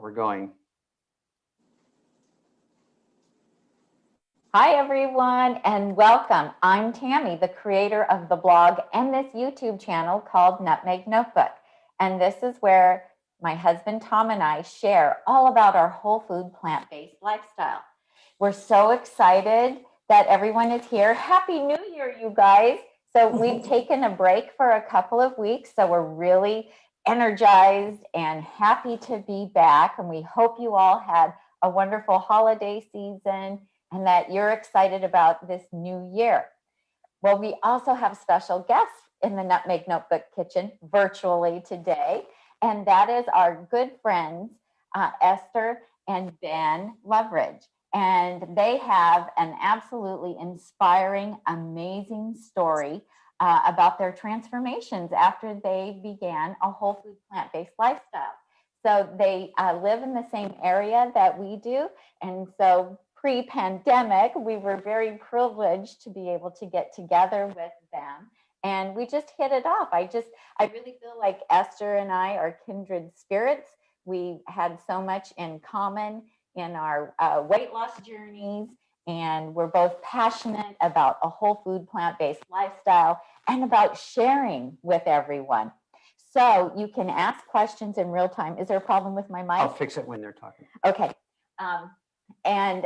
we're going. Hi, everyone, and welcome. I'm Tami, the creator of the blog and this YouTube channel called Nutmeg Notebook. And this is where my husband Tom and I share all about our whole food, plant-based lifestyle. We're so excited that everyone is here. Happy New Year, you guys. So we've taken a break for a couple of weeks, so we're really energized and happy to be back. And we hope you all had a wonderful holiday season and that you're excited about this new year. Well, we also have special guests in the Nutmeg Notebook kitchen virtually today, and that is our good friends, Esther and Ben Loveridge. And they have an absolutely inspiring, amazing story about their transformations after they began a whole food plant-based lifestyle. So they live in the same area that we do. And so pre-pandemic, we were very privileged to be able to get together with them. And we just hit it off. I really feel like Esther and I are kindred spirits. We had so much in common in our weight loss journeys. And we're both passionate about a whole food plant-based lifestyle and about sharing with everyone. So you can ask questions in real time. Is there a problem with my mic? I'll fix it when they're talking. Okay. And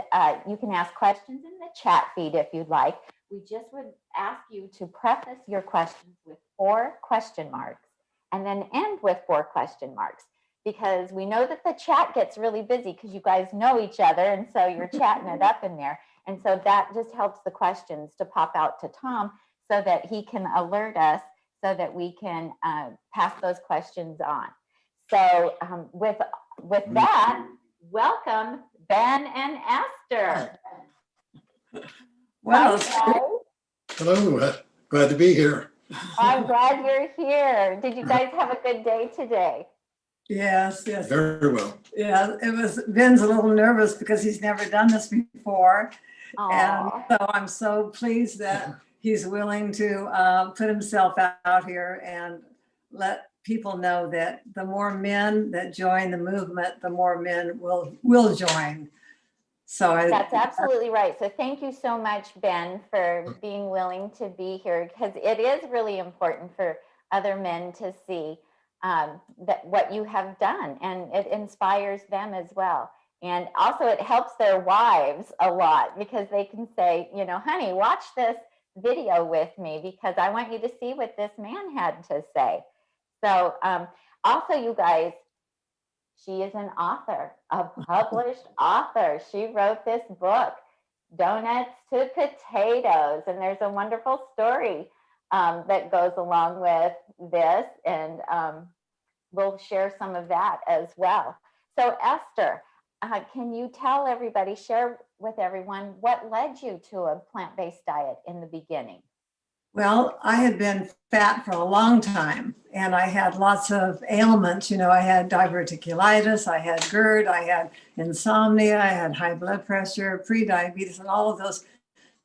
you can ask questions in the chat feed if you'd like. We just would ask you to preface your questions with 4 question marks and then end with 4 question marks, because we know that the chat gets really busy because you guys know each other. And so you're chatting it up in there. And so that just helps the questions to pop out to Tom so that he can alert us so that we can pass those questions on. So with that, welcome Ben and Esther. Well, hello, glad to be here. I'm glad you're here. Did you guys have a good day today? yes. Very well. Yeah, Ben's a little nervous because he's never done this before. And so I'm so pleased that he's willing to put himself out here and let people know that the more men that join the movement, the more men will join. So that's absolutely right. So thank you so much, Ben, for being willing to be here, because it is really important for other men to see that what you have done, and it inspires them as well. And also it helps their wives a lot, because they can say, you know, honey, watch this video with me because I want you to see what this man had to say. So also, you guys, she is an author, a published author. She wrote this book, Donuts to Potatoes, and there's a wonderful story that goes along with this, and we'll share some of that as well. So Esther, can you tell everybody, share with everyone what led you to a plant-based diet in the beginning? Well, I had been fat for a long time, and I had lots of ailments. You know, I had diverticulitis, I had GERD, I had insomnia, I had high blood pressure, pre-diabetes, and all of those,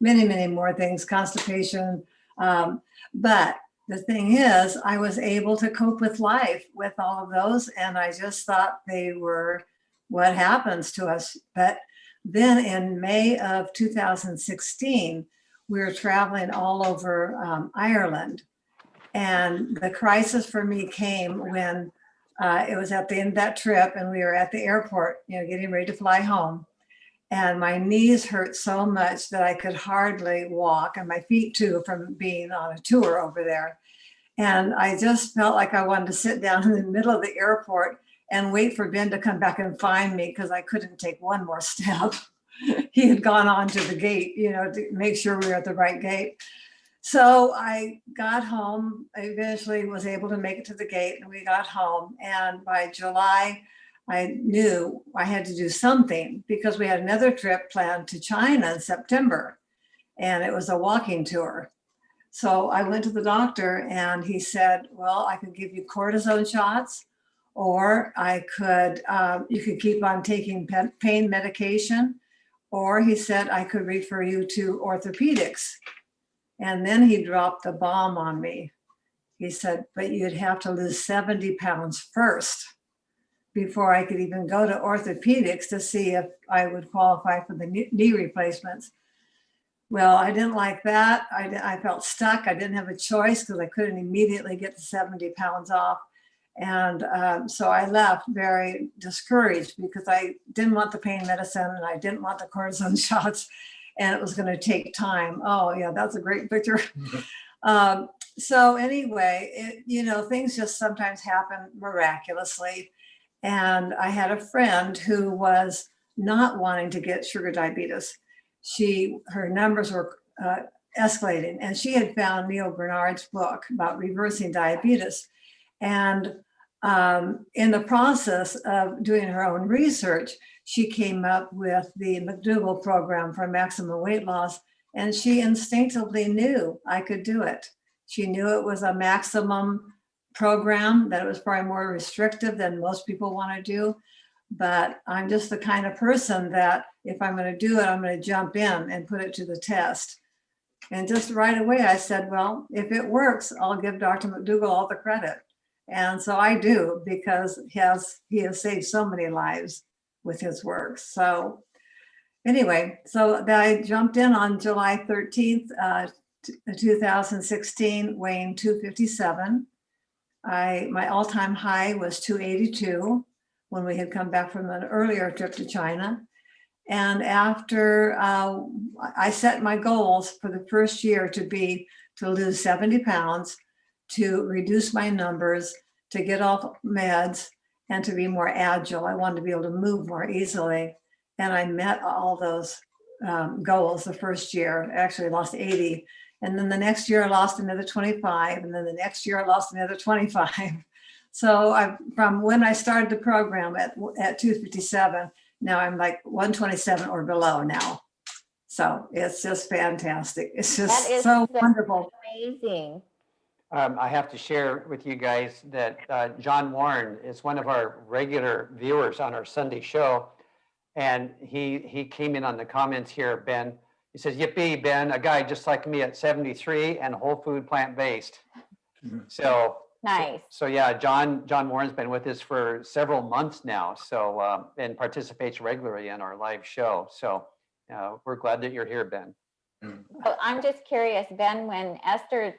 many more things, constipation. But the thing is, I was able to cope with life with all of those, and I just thought they were what happens to us. But then in May of 2016, we were traveling all over Ireland. And the crisis for me came when it was at the end of that trip, and we were at the airport, you know, getting ready to fly home. And my knees hurt so much that I could hardly walk, and my feet too, from being on a tour over there. And I just felt like I wanted to sit down in the middle of the airport and wait for Ben to come back and find me, because I couldn't take one more step. He had gone on to the gate, you know, to make sure we were at the right gate. So I got home. I eventually was able to make it to the gate, and we got home. And by July, I knew I had to do something, because we had another trip planned to China in September, and it was a walking tour. So I went to the doctor, and he said, well, I could give you cortisone shots, or I could, you could keep on taking pain medication, or he said I could refer you to orthopedics. And then he dropped the bomb on me. He said, but you'd have to lose 70 pounds first. before I could even go to orthopedics to see if I would qualify for the knee replacements. Well, I didn't like that. I felt stuck. I didn't have a choice because I couldn't immediately get the 70 pounds off. And so I left very discouraged because I didn't want the pain medicine and I didn't want the cortisone shots, and it was going to take time. Oh yeah, that's a great picture. So anyway, things just sometimes happen miraculously. And I had a friend who was not wanting to get sugar diabetes. Her numbers were escalating, and she had found Neil Bernard's book about reversing diabetes. And in the process of doing her own research, she came up with the McDougall Program for maximum weight loss, and she instinctively knew I could do it. She knew it was a maximum program, that it was probably more restrictive than most people want to do. But I'm just the kind of person that if I'm going to do it, I'm going to jump in and put it to the test. And just right away, I said, well, if it works, I'll give Dr. McDougall all the credit. And so I do, because he has saved so many lives with his work. So anyway, so I jumped in on July 13th, 2016, weighing 257. My all-time high was 282 when we had come back from an earlier trip to China. And after I set my goals for the first year to lose 70 pounds, to reduce my numbers, to get off meds, and to be more agile. I wanted to be able to move more easily. And I met all those goals the first year. Actually, I lost 80. And then the next year I lost another 25. And then the next year I lost another 25. So from when I started the program at 257, now I'm like 127 or below now. So it's just fantastic. It's just so wonderful. Amazing. I have to share with you guys that John Warren is one of our regular viewers on our Sunday show. And he came in on the comments here, Ben. He says, yippee, Ben, a guy just like me at 73 and whole food plant-based. So nice. So yeah, John Warren's been with us for several months now. So and participates regularly in our live show. So we're glad that you're here, Ben. So I'm just curious, Ben, when Esther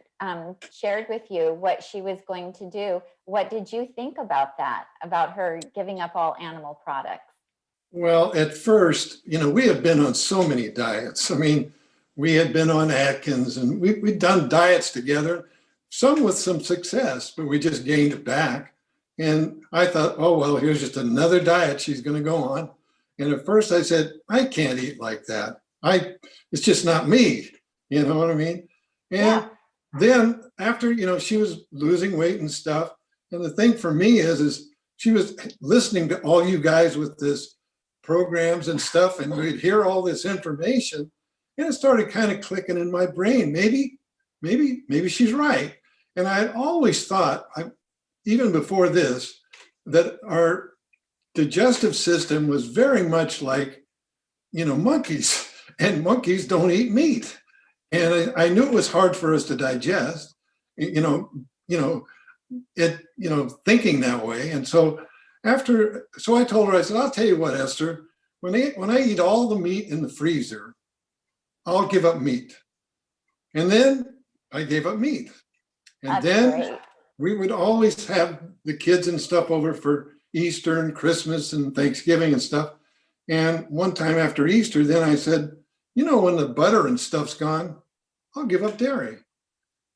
shared with you what she was going to do, what did you think about that, about her giving up all animal products? Well, at first, we had been on so many diets. I mean, we had been on Atkins and we'd done diets together, some with some success, but we just gained it back. And I thought, oh, well, here's just another diet she's going to go on. And at first I said, I can't eat like that. It's just not me. You know what I mean? And then after, she was losing weight and stuff. And the thing for me is she was listening to all you guys with this programs and stuff, and we'd hear all this information, and it started kind of clicking in my brain. Maybe she's right. And I had always thought, even before this, that our digestive system was very much like, monkeys, and monkeys don't eat meat. And I knew it was hard for us to digest, thinking that way. And so I told her, I said, I'll tell you what, Esther, when I eat all the meat in the freezer, I'll give up meat. And then I gave up meat. And That's then great. We would always have the kids and stuff over for Easter and Christmas and Thanksgiving and stuff. And one time after Easter, then I said, when the butter and stuff's gone, I'll give up dairy.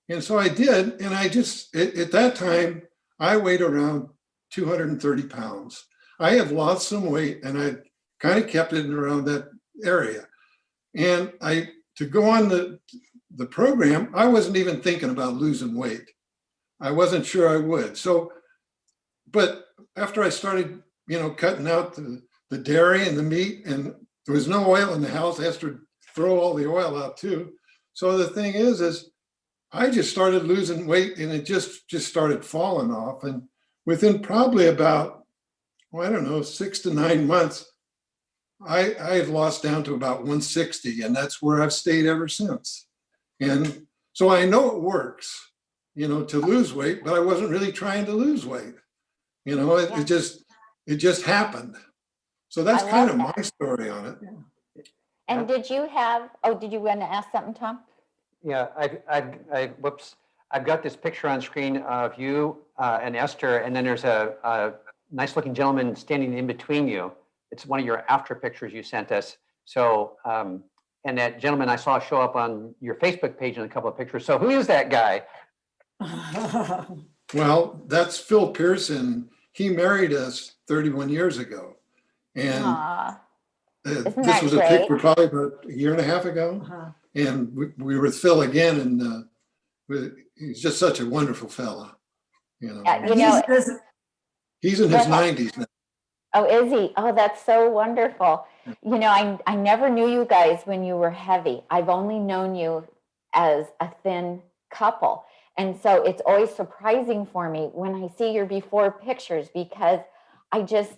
And so I did. And I just, at that time, I weighed around 230 pounds. I had lost some weight and I kind of kept it around that area. And to go on the program, I wasn't even thinking about losing weight. I wasn't sure I would. So, but after I started, cutting out the dairy and the meat, and there was no oil in the house, I had to throw all the oil out too. So the thing is I just started losing weight and it just started falling off. And within probably about, 6 to 9 months, I had lost down to about 160, and that's where I've stayed ever since. And so I know it works, to lose weight, but I wasn't really trying to lose weight. It just, it just happened. So that's I kind love of my that. story on it. And did you have, did you want to ask something, Tom? Yeah, whoops. I've got this picture on screen of you and Esther, and then there's a nice looking gentleman standing in between you. It's one of your after pictures you sent us. So, and that gentleman I saw show up on your Facebook page in a couple of pictures. So who is that guy? Well, that's Phil Pearson. He married us 31 years ago. And Aw, isn't this that was a great? picture probably about a year and a half ago. And we were with Phil again, and he's just such a wonderful fella. You know, You know, he's in his 90s now. oh, is he? Oh, that's so wonderful. You know, I never knew you guys when you were heavy. I've only known you as a thin couple. And so it's always surprising for me when I see your before pictures, because I just,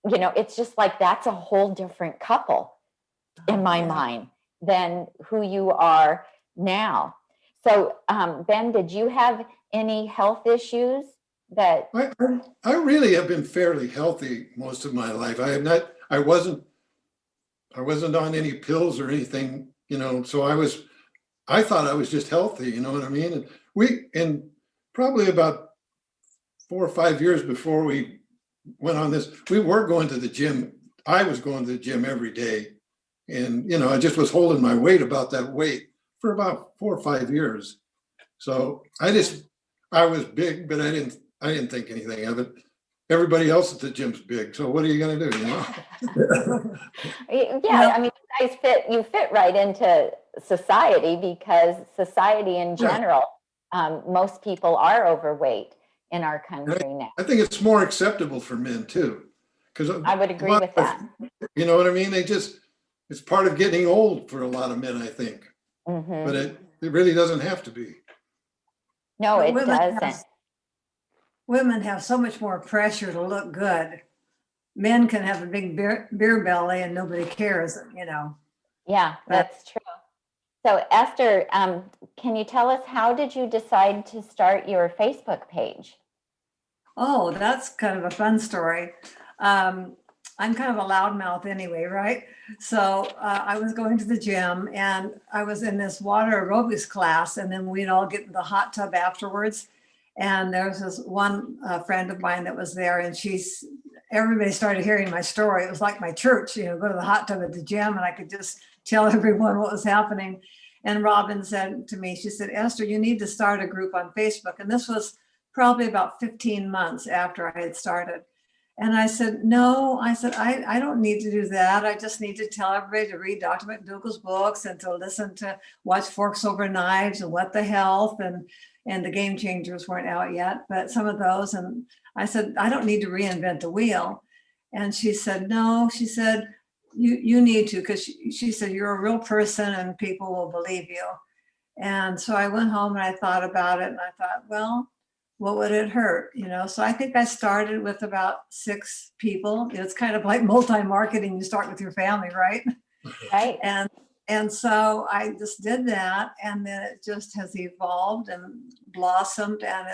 you know, it's just like that's a whole different couple in my mind than who you are now. So, Ben, did you have any health issues that? I really have been fairly healthy most of my life. I wasn't on any pills or anything, you know, so I thought I was just healthy, you know what I mean? And probably about 4 or 5 years before we went on this, we were going to the gym. I was going to the gym every day. And, you know, I just was holding my weight about that weight for about 4 or 5 years. So I was big, but I didn't think anything of it. Everybody else at the gym's big. So what are you going to do, you know? Yeah, I mean, you fit right into society, because society in general, most people are overweight in our country now. I think it's more acceptable for men too. Because I would agree with that. You know what I mean? It's part of getting old for a lot of men, I think. Mm-hmm. But it really doesn't have to be. No, it doesn't. Women have so much more pressure to look good. Men can have a big beer belly and nobody cares, you know. Yeah, that's true. So Esther, can you tell us, how did you decide to start your Facebook page? Oh, that's kind of a fun story. I'm kind of a loudmouth anyway, right? So I was going to the gym and I was in this water aerobics class, and then we'd all get in the hot tub afterwards. And there was this one friend of mine that was there, and everybody started hearing my story. It was like my church, you know, go to the hot tub at the gym, and I could just tell everyone what was happening. And Robin said to me, she said, Esther, you need to start a group on Facebook. And this was probably about 15 months after I had started. And I said, no, I don't need to do that. I just need to tell everybody to read Dr. McDougall's books and to watch Forks Over Knives and What the Health, and the Game Changers weren't out yet, but some of those. And I said, I don't need to reinvent the wheel. And she said, no, she said, you need to, because she said, you're a real person and people will believe you. And so I went home and I thought about it, and I thought, well, what would it hurt? You know, so I think I started with about 6 people. It's kind of like multi-marketing. You start with your family, right? Right. And so I just did that, and then it just has evolved and blossomed, and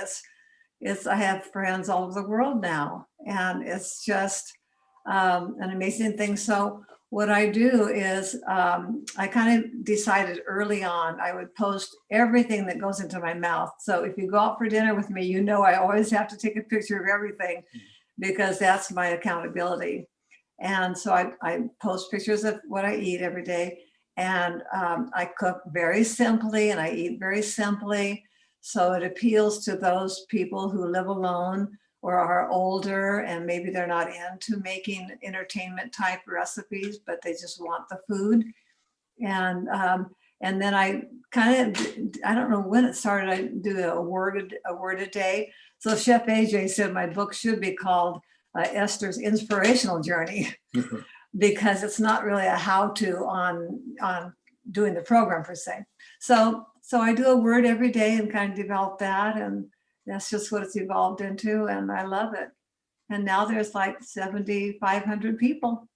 I have friends all over the world now, and it's just an amazing thing. So what I do is I kind of decided early on I would post everything that goes into my mouth. So if you go out for dinner with me, you know I always have to take a picture of everything, because that's my accountability. And so I post pictures of what I eat every day. And I cook very simply and I eat very simply. So it appeals to those people who live alone or are older, and maybe they're not into making entertainment type recipes, but they just want the food. And then I don't know when it started, I do a word a day. So Chef AJ said my book should be called Esther's Inspirational Journey. Because it's not really a how-to on doing the program per se. So I do a word every day and kind of develop that, and that's just what it's evolved into, and I love it. And now there's like 7,500 people.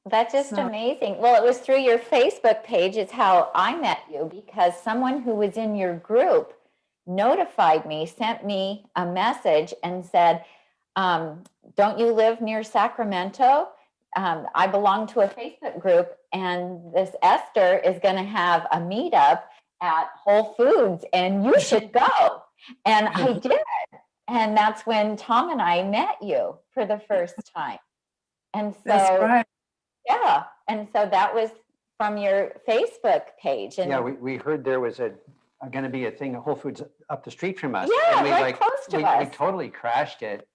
That's just amazing. Well, it was through your Facebook page is how I met you, because someone who was in your group notified me, sent me a message and said, don't you live near Sacramento? I belong to a Facebook group, and this Esther is going to have a meetup at Whole Foods, and you should go. And I did. And that's when Tom and I met you for the first time. And so, That's right. yeah. And so that was from your Facebook page. And Yeah, we heard there was going to be a thing at Whole Foods up the street from us. Yeah, and we right close to we us. totally crashed it.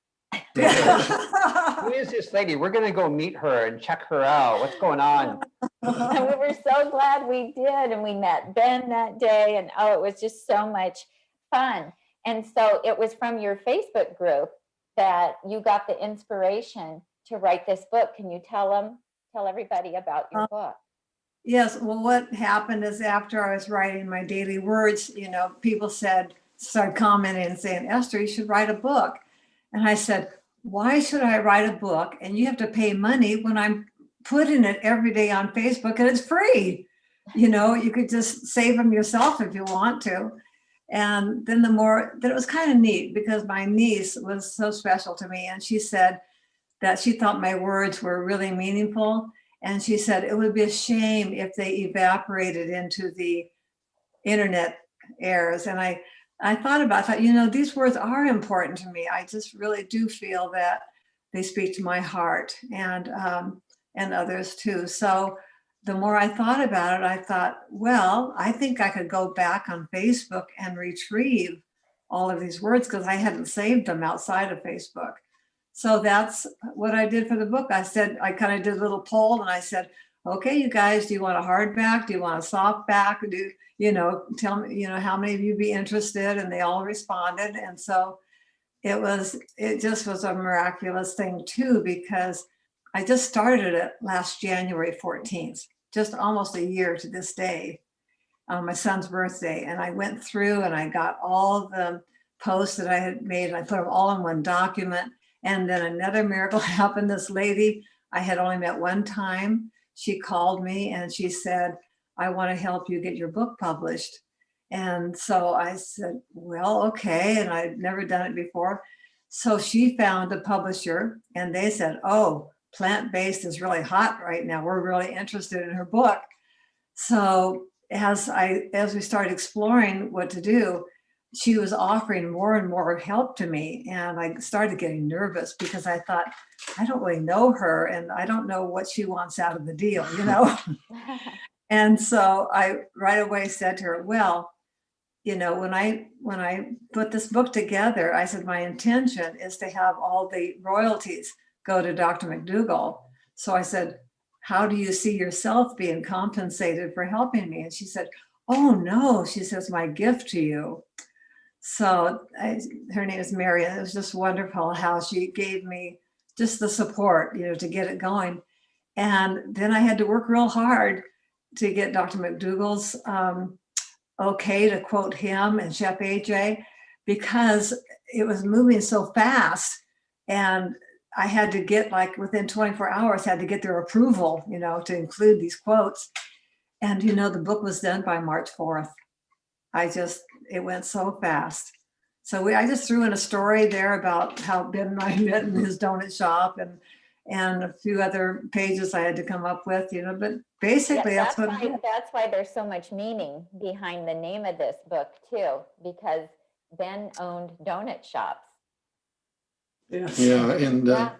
Who is this lady? We're going to go meet her and check her out. What's going on? And we were so glad we did. And we met Ben that day. And oh, it was just so much fun. And so it was from your Facebook group that you got the inspiration to write this book. Can you tell everybody about your book? Yes. Well, what happened is after I was writing my daily words, people started commenting and saying, Esther, you should write a book. And I said, why should I write a book? And you have to pay money when I'm putting it every day on Facebook and it's free. You could just save them yourself if you want to. And then that it was kind of neat because my niece was so special to me. And she said that she thought my words were really meaningful. And she said it would be a shame if they evaporated into the internet airs. And I thought, these words are important to me. I just really do feel that they speak to my heart and others too. So the more I thought about it, I thought, well, I think I could go back on Facebook and retrieve all of these words because I hadn't saved them outside of Facebook. So that's what I did for the book. I kind of did a little poll and I said, okay, you guys, do you want a hardback? Do you want a softback? Tell me, how many of you be interested? And they all responded. And so it just was a miraculous thing too, because I just started it last January 14th, just almost a year to this day, on my son's birthday. And I went through and I got all the posts that I had made and I put them all in one document. And then another miracle happened. This lady I had only met one time, she called me and she said, I want to help you get your book published. And so I said, well, okay. And I'd never done it before. So she found a publisher and they said, oh, plant-based is really hot right now. We're really interested in her book. So as we started exploring what to do, she was offering more and more help to me. And I started getting nervous because I thought, I don't really know her and I don't know what she wants out of the deal, And so I right away said to her, well, when I put this book together, I said, my intention is to have all the royalties go to Dr. McDougall. So I said, how do you see yourself being compensated for helping me? And she said, oh no, she says, my gift to you. So her name is Mary. And it was just wonderful how she gave me just the support, to get it going. And then I had to work real hard to get Dr. McDougall's okay to quote him and Chef AJ, because it was moving so fast. And I had to get within 24 hours, had to get their approval, to include these quotes. And, the book was done by March 4th. It went so fast. So I just threw in a story there about how Ben and I met in his donut shop and a few other pages I had to come up with, but basically that's why there's so much meaning behind the name of this book too, because Ben owned donut shops. Yeah, and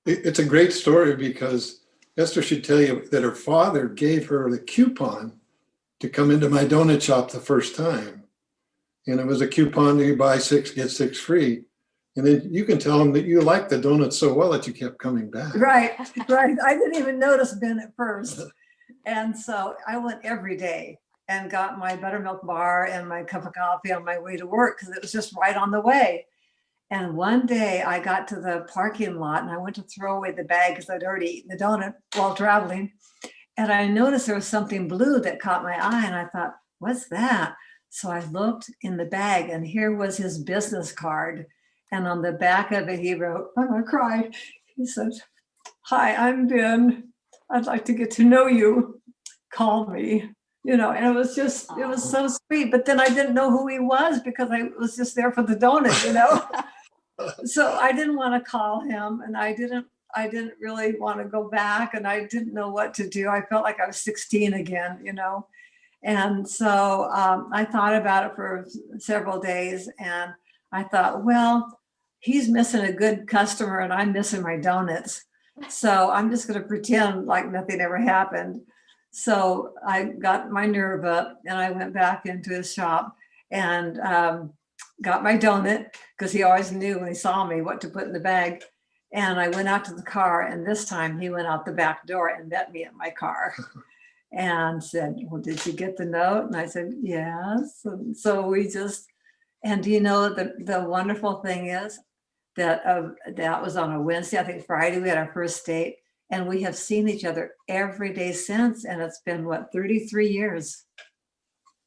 it's a great story because Esther should tell you that her father gave her the coupon to come into my donut shop the first time. And it was a coupon to buy 6, get 6 free. And then you can tell them that you liked the donuts so well that you kept coming back. Right. I didn't even notice Ben at first. And so I went every day and got my buttermilk bar and my cup of coffee on my way to work because it was just right on the way. And one day I got to the parking lot and I went to throw away the bag because I'd already eaten the donut while traveling. And I noticed there was something blue that caught my eye and I thought, what's that? So I looked in the bag and here was his business card. And on the back of it, he wrote, I'm going to cry. He said, hi, I'm Ben. I'd like to get to know you. Call me. And it was so sweet. But then I didn't know who he was because I was just there for the donut, so I didn't want to call him, and I didn't really want to go back, and I didn't know what to do. I felt like I was 16 again, you know. And so I thought about it for several days, and I thought, well, he's missing a good customer and I'm missing my donuts. So I'm just going to pretend like nothing ever happened. So I got my nerve up and I went back into his shop and got my donut, because he always knew when he saw me what to put in the bag. And I went out to the car, and this time he went out the back door and met me at my car. And said, well, did you get the note? And I said, yes. And so we just, and do you know, the wonderful thing is that that was on a Wednesday, I think Friday, we had our first date, and we have seen each other every day since. And it's been, what, 33 years.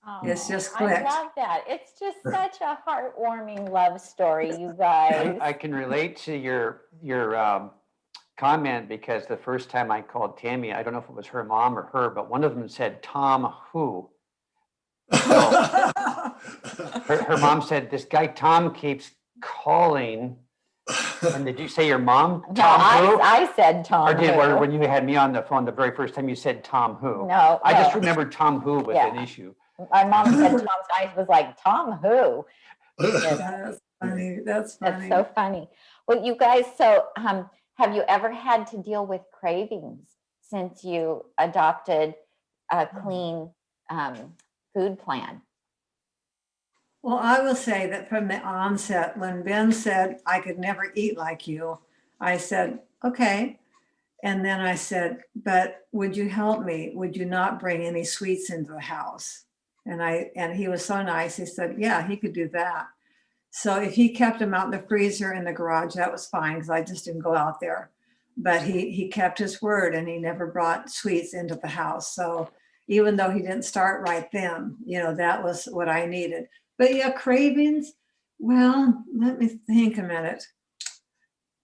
Oh, It's just I clicked. love that. It's just such a heartwarming love story, you guys. I can relate to your comment, because the first time I called Tami, I don't know if it was her mom or her, but one of them said Tom who. So her mom said, this guy Tom keeps calling. And did you say your mom? No, Tom who? I said Tom. Or who. when you had me on the phone the very first time, you said Tom who? No, I just no. remembered Tom who was an issue. My mom said Tom's eyes was like, Tom who? That's funny. That's funny. That's so funny. Well, you guys, so have you ever had to deal with cravings since you adopted a clean food plan? Well, I will say that from the onset, when Ben said I could never eat like you, I said, okay. And then I said, but would you help me? Would you not bring any sweets into the house? And he was so nice. He said, yeah, he could do that. So if he kept them out in the freezer in the garage, that was fine, because I just didn't go out there. But he kept his word, and he never brought sweets into the house. So even though he didn't start right then, you know, that was what I needed. But yeah, cravings, well, let me think a minute.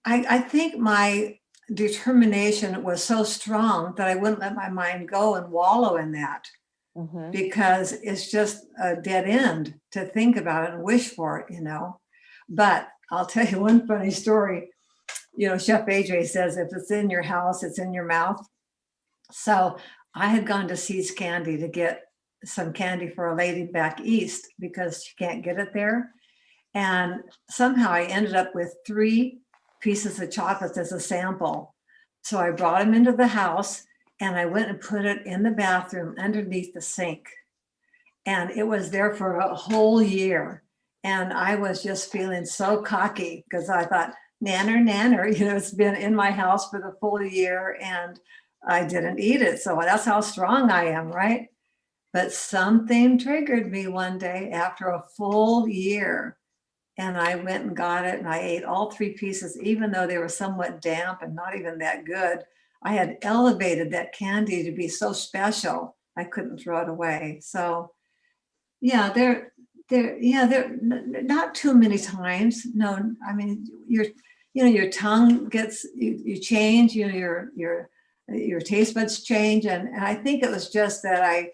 I think my determination was so strong that I wouldn't let my mind go and wallow in that. Mm-hmm. Because it's just a dead end to think about it and wish for it, you know. But I'll tell you one funny story. You know, Chef AJ says, if it's in your house, it's in your mouth. So I had gone to See's Candy to get some candy for a lady back east because she can't get it there. And somehow I ended up with 3 pieces of chocolates as a sample. So I brought them into the house, and I went and put it in the bathroom underneath the sink. And it was there for a whole year. And I was just feeling so cocky, because I thought, nanner, you know, it's been in my house for the full year and I didn't eat it. So that's how strong I am, right? But something triggered me one day after a full year. And I went and got it, and I ate all 3 pieces, even though they were somewhat damp and not even that good. I had elevated that candy to be so special, I couldn't throw it away. So yeah, they're not too many times. No, I mean, your tongue gets, you change, you know, your taste buds change. And I think it was just that I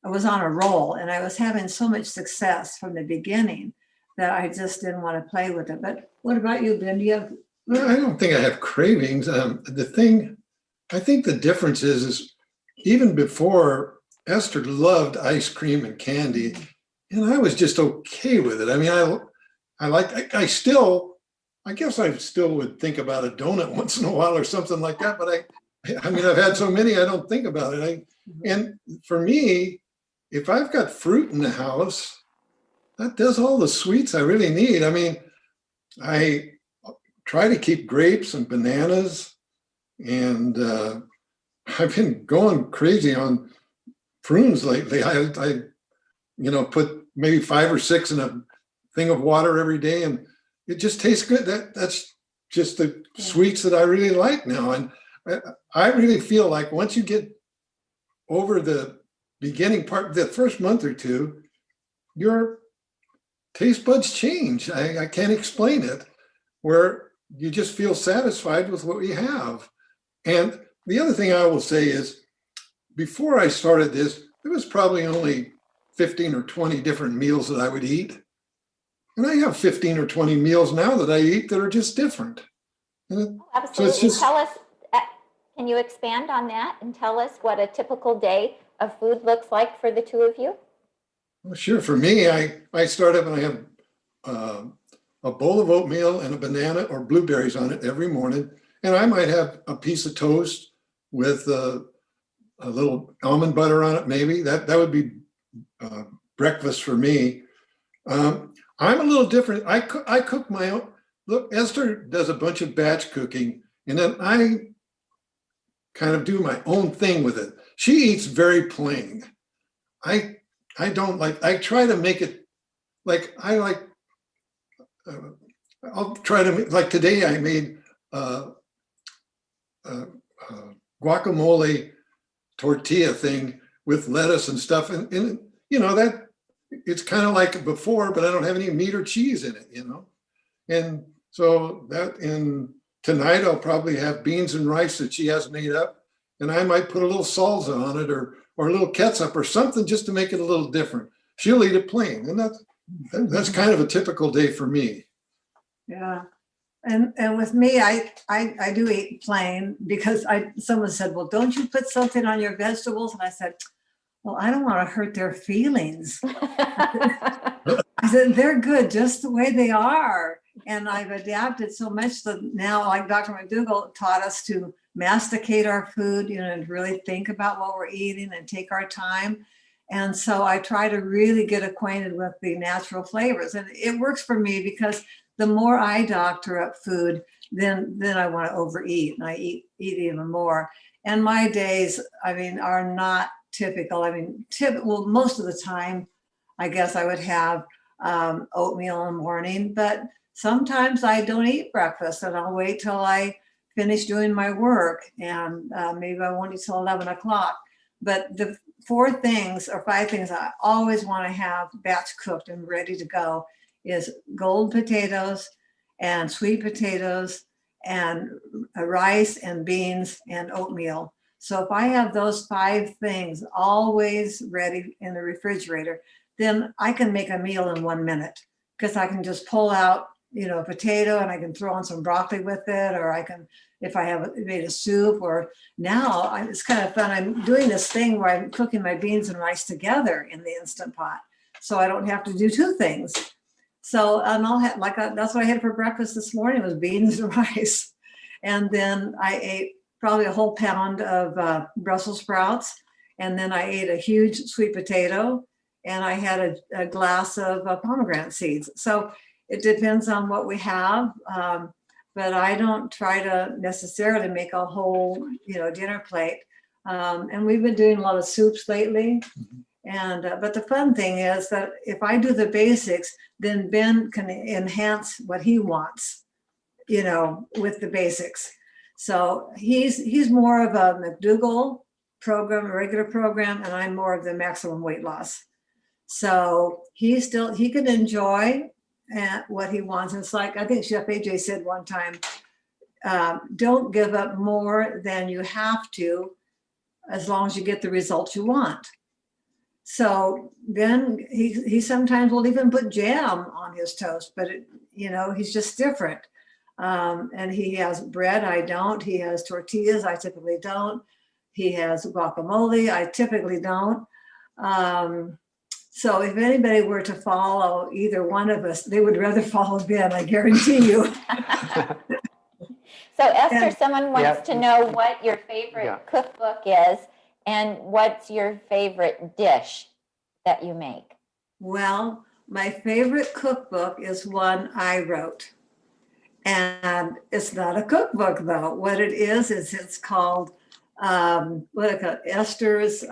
was on a roll, and I was having so much success from the beginning that I just didn't want to play with it. But what about you, Ben? Do you have? No, I don't think I have cravings. I think the difference is even before, Esther loved ice cream and candy, and I was just okay with it. I mean, I guess I still would think about a donut once in a while or something like that, but I mean, I've had so many, I don't think about it. And for me, if I've got fruit in the house, that does all the sweets I really need. I mean, I try to keep grapes and bananas, and I've been going crazy on prunes lately. I put maybe 5 or 6 in a thing of water every day, and it just tastes good. That's just the sweets that I really like now. And I really feel like once you get over the beginning part, the first month or 2, your taste buds change. I can't explain it, where you just feel satisfied with what you have. And the other thing I will say is, before I started this, there was probably only 15 or 20 different meals that I would eat. And I have 15 or 20 meals now that I eat that are just different. Absolutely. Just, Tell us, can you expand on that and tell us what a typical day of food looks like for the two of you? well, sure. For me, I start up and I have a bowl of oatmeal and a banana or blueberries on it every morning. And I might have a piece of toast with a little almond butter on it, maybe. That would be breakfast for me. I'm a little different. I cook my own. Look, Esther does a bunch of batch cooking, and then I kind of do my own thing with it. She eats very plain. I don't like, I try to make it like, I like, I'll try to make, like today I made guacamole tortilla thing with lettuce and stuff. And you know, that it's kind of like before, but I don't have any meat or cheese in it, you know? And so tonight I'll probably have beans and rice that she has made up, and I might put a little salsa on it or a little ketchup or something just to make it a little different. She'll eat it plain, and that's kind of a typical day for me. Yeah. And with me, I do eat plain because someone said, well, don't you put something on your vegetables? And I said, well, I don't want to hurt their feelings. I said, they're good just the way they are. And I've adapted so much that now, like Dr. McDougall taught us to masticate our food, you know, and really think about what we're eating and take our time. And so I try to really get acquainted with the natural flavors. And it works for me because the more I doctor up food, then I want to overeat, and I eat even more. And my days, I mean, are not typical. I mean, well, most of the time, I guess I would have oatmeal in the morning, but sometimes I don't eat breakfast and I'll wait till I finish doing my work, and maybe I won't eat till 11 o'clock. But the 4 things or 5 things I always want to have batch cooked and ready to go is gold potatoes and sweet potatoes and rice and beans and oatmeal. So if I have those 5 things always ready in the refrigerator, then I can make a meal in 1 minute, because I can just pull out, you know, a potato and I can throw on some broccoli with it, or I can, if I have made a soup, or now it's kind of fun. I'm doing this thing where I'm cooking my beans and rice together in the Instant Pot, so I don't have to do 2 things. So I'll have that's what I had for breakfast this morning was beans and rice. And then I ate probably a whole pound of Brussels sprouts. And then I ate a huge sweet potato, and I had a glass of pomegranate seeds. So it depends on what we have. But I don't try to necessarily make a whole, you know, dinner plate. And we've been doing a lot of soups lately. And but the fun thing is that if I do the basics, then Ben can enhance what he wants, you know, with the basics. So he's more of a McDougall program, a regular program, and I'm more of the maximum weight loss. So he can enjoy what he wants. It's like, I think Chef AJ said one time, don't give up more than you have to, as long as you get the results you want. So then he sometimes will even put jam on his toast, but you know, he's just different. And he has bread, I don't. He has tortillas, I typically don't. He has guacamole, I typically don't. So if anybody were to follow either one of us, they would rather follow Ben, I guarantee you. So Esther, someone wants to know what your favorite Yeah. cookbook is, and what's your favorite dish that you make? Well, my favorite cookbook is one I wrote. And it's not a cookbook, though. What it is it's called Esther's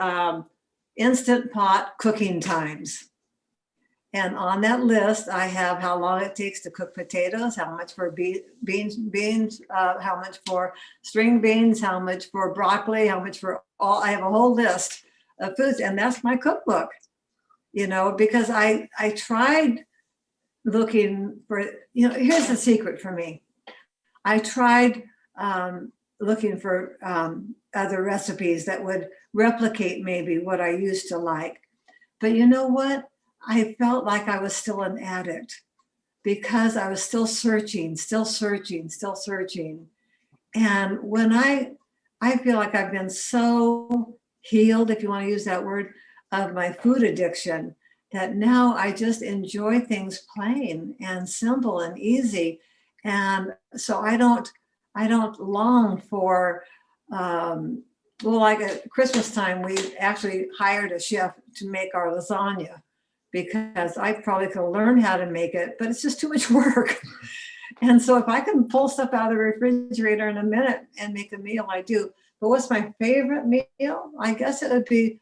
Instant Pot Cooking Times. And on that list, I have how long it takes to cook potatoes, how much for beans, how much for string beans, how much for broccoli, how much for all. I have a whole list of foods, and that's my cookbook. You know, because I tried looking for, you know, here's the secret for me. I tried looking for other recipes that would replicate maybe what I used to like. But you know what? I felt like I was still an addict. because I was still searching. And when I feel like I've been so healed, if you want to use that word, of my food addiction, that now I just enjoy things plain and simple and easy. And so I don't long for, well, like at Christmas time, we actually hired a chef to make our lasagna because I probably could learn how to make it, but it's just too much work. And so if I can pull stuff out of the refrigerator in a minute and make a meal, I do. But what's my favorite meal? I guess it would be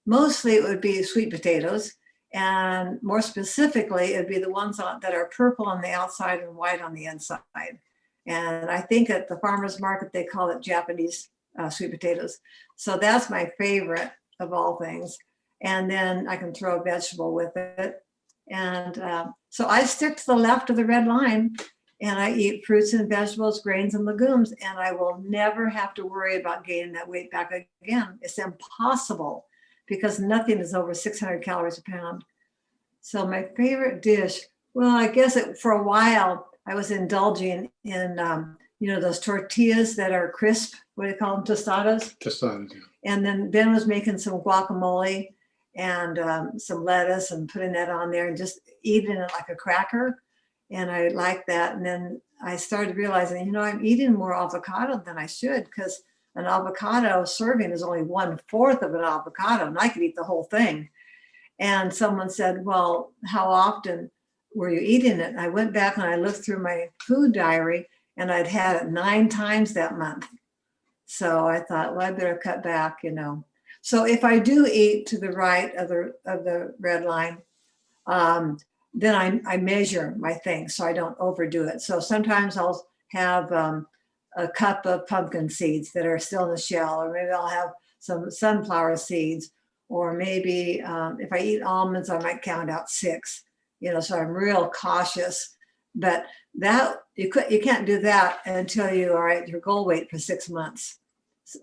mostly it would be sweet potatoes. And more specifically, it'd be the ones that are purple on the outside and white on the inside. And I think at the farmer's market, they call it Japanese sweet potatoes. So that's my favorite of all things. And then I can throw a vegetable with it. And so I stick to the left of the red line, and I eat fruits and vegetables, grains and legumes, and I will never have to worry about gaining that weight back again. It's impossible because nothing is over 600 calories a pound. So my favorite dish, well, I guess for a while I was indulging in, those tortillas that are crisp. What do you call them? Tostadas? Tostadas, yeah. And then Ben was making some guacamole and some lettuce and putting that on there and just eating it like a cracker. And I like that. And then I started realizing, I'm eating more avocado than I should, because an avocado serving is only 1/4 of an avocado, and I could eat the whole thing. And someone said, well, how often were you eating it? And I went back and I looked through my food diary, and I'd had it 9 times that month. So I thought, well, I better cut back, So if I do eat to the right of the red line, then I measure my things so I don't overdo it. So sometimes I'll have a cup of pumpkin seeds that are still in the shell, or maybe I'll have some sunflower seeds, or maybe if I eat almonds, I might count out 6. So I'm real cautious. But that you can't do that until you are at your goal weight for 6 months,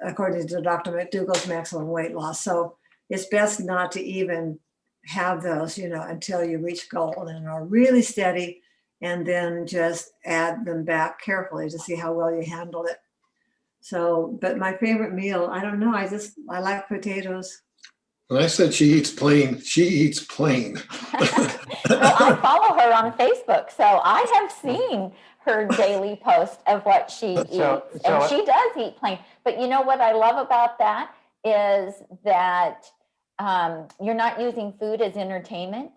according to Dr. McDougall's maximum weight loss. So it's best not to even have those, until you reach goal and are really steady, and then just add them back carefully to see how well you handled it. So, but my favorite meal, I don't know. I like potatoes. When I said she eats plain, she eats plain. Well, I follow her on Facebook, so I have seen her daily post of what she eats, and she does eat plain. But you know what I love about that is that you're not using food as entertainment.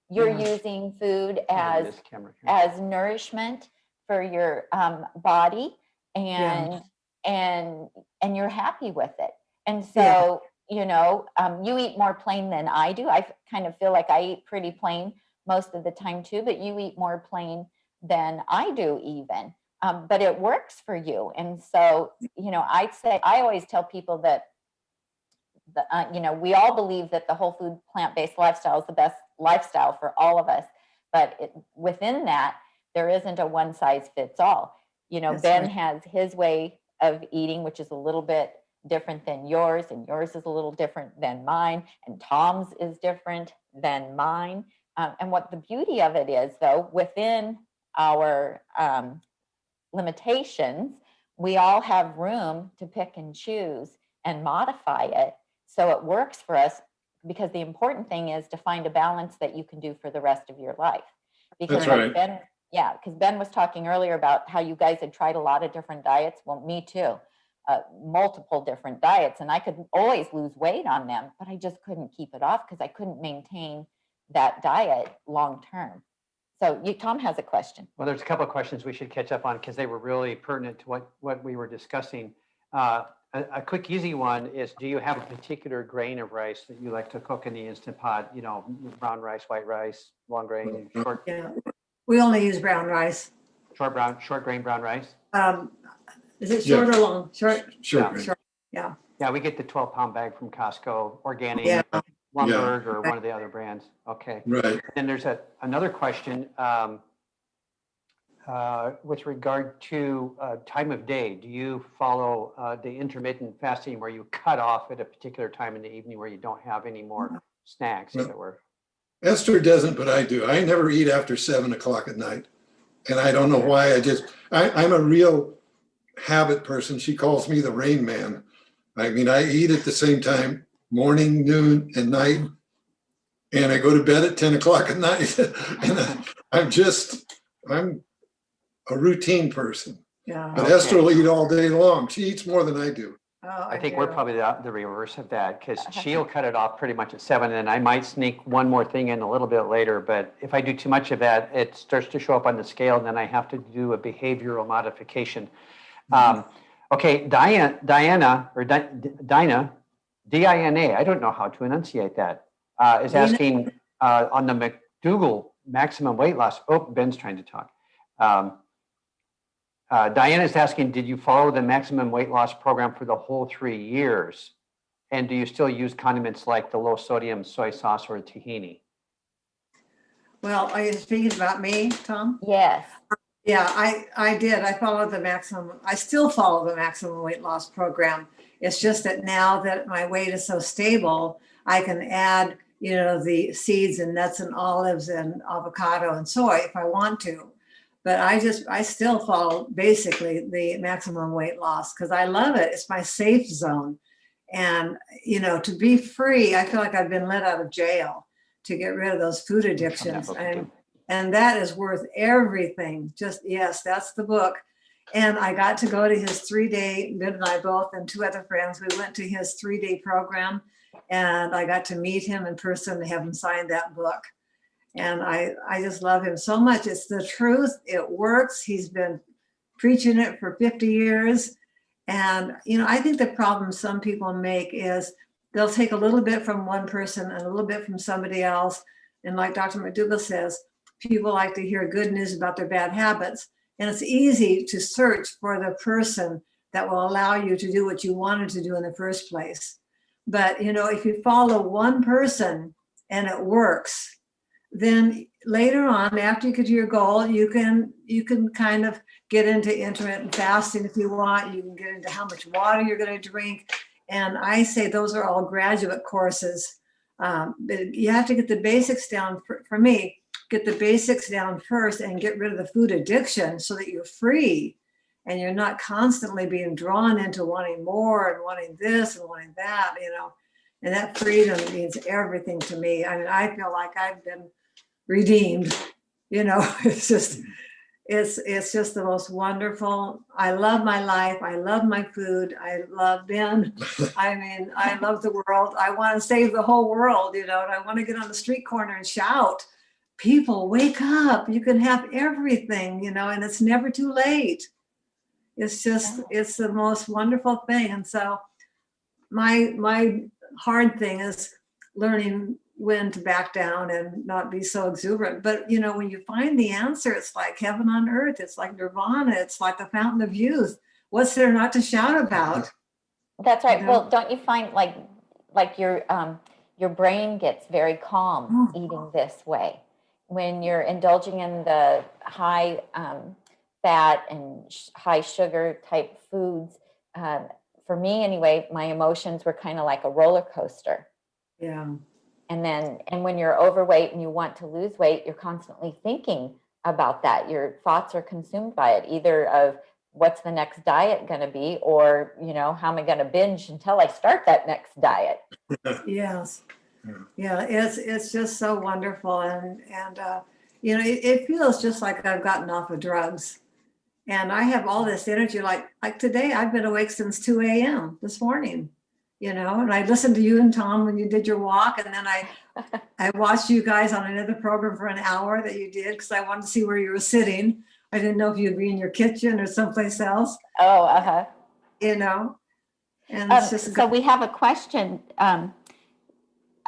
You're using food as nourishment for your body, and you're happy with it. And so, you eat more plain than I do. I kind of feel like I eat pretty plain most of the time too, but you eat more plain than I do even. But it works for you. And so, I always tell people that we all believe that the whole food, plant-based lifestyle is the best lifestyle for all of us. But within that, there isn't a one size fits all. Ben has his way of eating, which is a little bit different than yours, and yours is a little different than mine, and Tom's is different than mine. And what the beauty of it is, though, within our limitations, we all have room to pick and choose and modify it so it works for us, because the important thing is to find a balance that you can do for the rest of your life. Because that's right. because Ben was talking earlier about how you guys had tried a lot of different diets. Well, me too. Multiple different diets, and I could always lose weight on them, but I just couldn't keep it off because I couldn't maintain that diet long term. So Tom has a question. Well, there's a couple of questions we should catch up on because they were really pertinent to what we were discussing. A quick, easy one is: do you have a particular grain of rice that you like to cook in the Instant Pot? Brown rice, white rice, long grain, short. Yeah, we only use brown rice. Short grain brown rice. Is it short or long? Short. Sure. Yeah. Yeah, we get the 12-pound bag from Costco, organic, Lumberg, or one of the other brands. Okay. Right. Then there's another question with regard to time of day. Do you follow the intermittent fasting where you cut off at a particular time in the evening where you don't have any more snacks, as it were? Esther doesn't, but I do. I never eat after 7 o'clock at night. And I don't know why. I'm a real habit person. She calls me the Rain Man. I mean, I eat at the same time, morning, noon, and night. And I go to bed at 10 o'clock at night. And I'm a routine person. Yeah. But Okay. Esther will eat all day long. She eats more than I do. Oh, I think we're do. probably the reverse of that, because she'll cut it off pretty much at 7, and I might sneak one more thing in a little bit later. But if I do too much of that, it starts to show up on the scale, and then I have to do a behavioral modification. Okay, Dinah, D-I-N-A, I don't know how to enunciate that, is Dina? asking on the McDougall maximum weight loss. Oh, Ben's trying to talk. Diana is asking, did you follow the maximum weight loss program for the whole 3 years? And do you still use condiments like the low sodium soy sauce or tahini? Well, are you speaking about me, Tom? Yes. Yeah, I did. I followed the maximum. I still follow the maximum weight loss program. It's just that now that my weight is so stable, I can add, the seeds and nuts and olives and avocado and soy if I want to. But I still follow basically the maximum weight loss because I love it. It's my safe zone. And, to be free, I feel like I've been let out of jail to get rid of those food addictions. And that is worth everything. Yes, that's the book. And I got to go to his 3-day, Ben and I both, and 2 other friends, we went to his 3-day program, and I got to meet him in person and have him sign that book. And I just love him so much. It's the truth. It works. He's been preaching it for 50 years. And, I think the problem some people make is they'll take a little bit from one person and a little bit from somebody else. And like Dr. McDougall says, people like to hear good news about their bad habits. And it's easy to search for the person that will allow you to do what you wanted to do in the first place. But, if you follow one person and it works, then later on, after you get to your goal, you can kind of get into intermittent fasting if you want. You can get into how much water you're going to drink. And I say those are all graduate courses. You have to get the basics down. For me, get the basics down first and get rid of the food addiction so that you're free and you're not constantly being drawn into wanting more and wanting this and wanting that, and that freedom means everything to me. I mean, I feel like I've been redeemed, it's just the most wonderful. I love my life. I love my food. I love Ben. I mean, I love the world. I want to save the whole world, and I want to get on the street corner and shout, people, wake up. You can have everything, and it's never too late. It's just, it's the most wonderful thing. And so my hard thing is learning when to back down and not be so exuberant. But, when you find the answer, it's like heaven on earth. It's like nirvana. It's like the fountain of youth. What's there not to shout about? That's right. Well, don't you find like your brain gets very calm eating this way? When you're indulging in the high fat and high sugar type foods, for me anyway, my emotions were kind of like a roller coaster. Yeah. And when you're overweight and you want to lose weight, you're constantly thinking about that. Your thoughts are consumed by it, either of what's the next diet going to be, or, how am I going to binge until I start that next diet? Yes. Yeah, it's just so wonderful. And it feels just like I've gotten off of drugs. And I have all this energy, like today, I've been awake since 2 a.m. this morning. And I listened to you and Tom when you did your walk. And then I watched you guys on another program for an hour that you did because I wanted to see where you were sitting. I didn't know if you'd be in your kitchen or someplace else. Oh, uh-huh. And it's just so we have a question.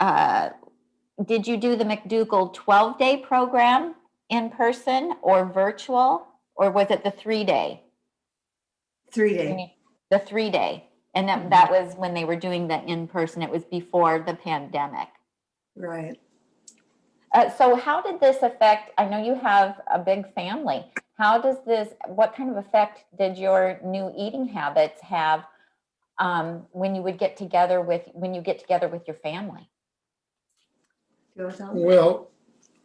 Did you do the McDougall 12-day program in person or virtual, or was it the 3-day? 3-day. The 3-day. And that was when they were doing the in-person. It was before the pandemic. Right. So how did this affect, I know you have a big family. What kind of effect did your new eating habits have when you get together with your family? You wanna tell them? Well,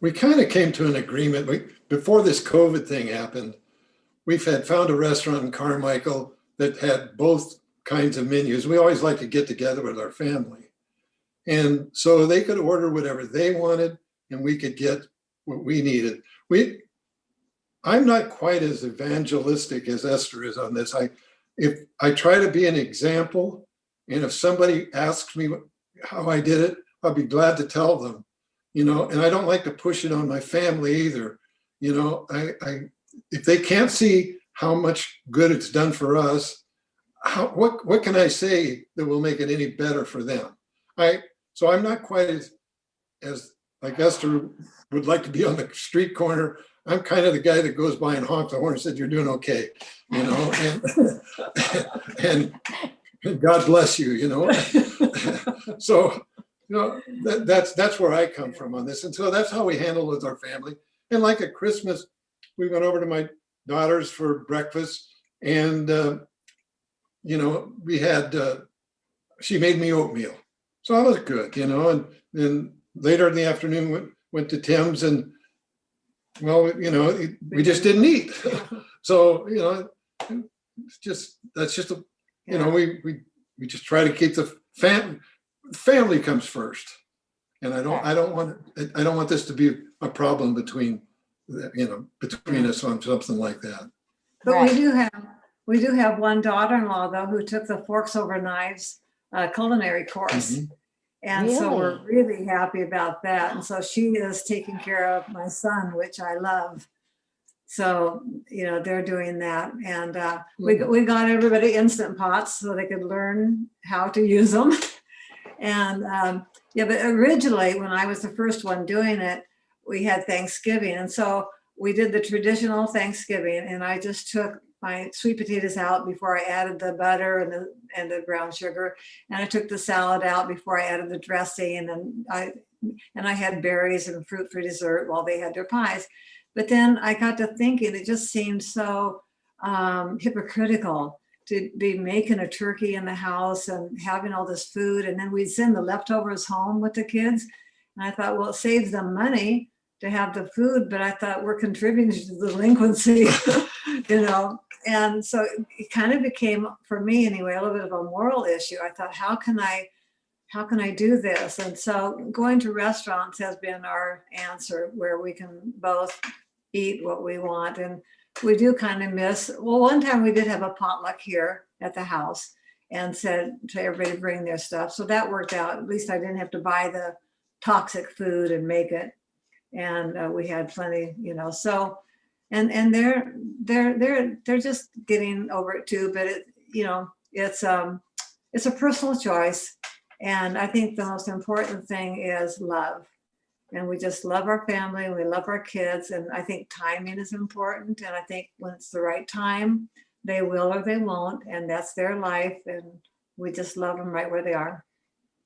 we kind of came to an agreement. Before this COVID thing happened, we've found a restaurant in Carmichael that had both kinds of menus. We always like to get together with our family. And so they could order whatever they wanted and we could get what we needed. I'm not quite as evangelistic as Esther is on this. If I try to be an example, and if somebody asks me how I did it, I'll be glad to tell them, and I don't like to push it on my family either. If they can't see how much good it's done for us, what can I say that will make it any better for them? So I'm not quite as like Esther would like to be on the street corner. I'm kind of the guy that goes by and honks the horn and said, "You're doing okay," and God bless you, So, that's where I come from on this. And so that's how we handle it with our family. And like at Christmas, we went over to my daughter's for breakfast and, we had, she made me oatmeal. So that was good, and then later in the afternoon, went to Tim's and, well, we just didn't eat. So, that's just we just try to keep the family comes first. And I don't want this to be a problem between us on something like that. But Right. we do have one daughter-in-law though who took the Forks Over Knives culinary course. Mhm. And so we're Really? really happy about that. And so she is taking care of my son, which I love. So, they're doing that. And we got everybody Instant Pots so they could learn how to use them. And but originally when I was the first one doing it, we had Thanksgiving. And so we did the traditional Thanksgiving and I just took my sweet potatoes out before I added the butter and the brown sugar. And I took the salad out before I added the dressing. And I had berries and fruit for dessert while they had their pies. But then I got to thinking, it just seemed so hypocritical to be making a turkey in the house and having all this food. And then we'd send the leftovers home with the kids. And I thought, well, it saves them money to have the food, but I thought we're contributing to the delinquency, And so it kind of became, for me anyway, a little bit of a moral issue. I thought, how can I do this? And so going to restaurants has been our answer, where we can both eat what we want. And we do kind of miss, well, one time we did have a potluck here at the house and said to everybody to bring their stuff. So that worked out. At least I didn't have to buy the toxic food and make it. And we had plenty, so, and they're just getting over it too, but it's a personal choice. And I think the most important thing is love. And we just love our family, we love our kids. And I think timing is important. And I think when it's the right time, they will or they won't. And that's their life. And we just love them right where they are.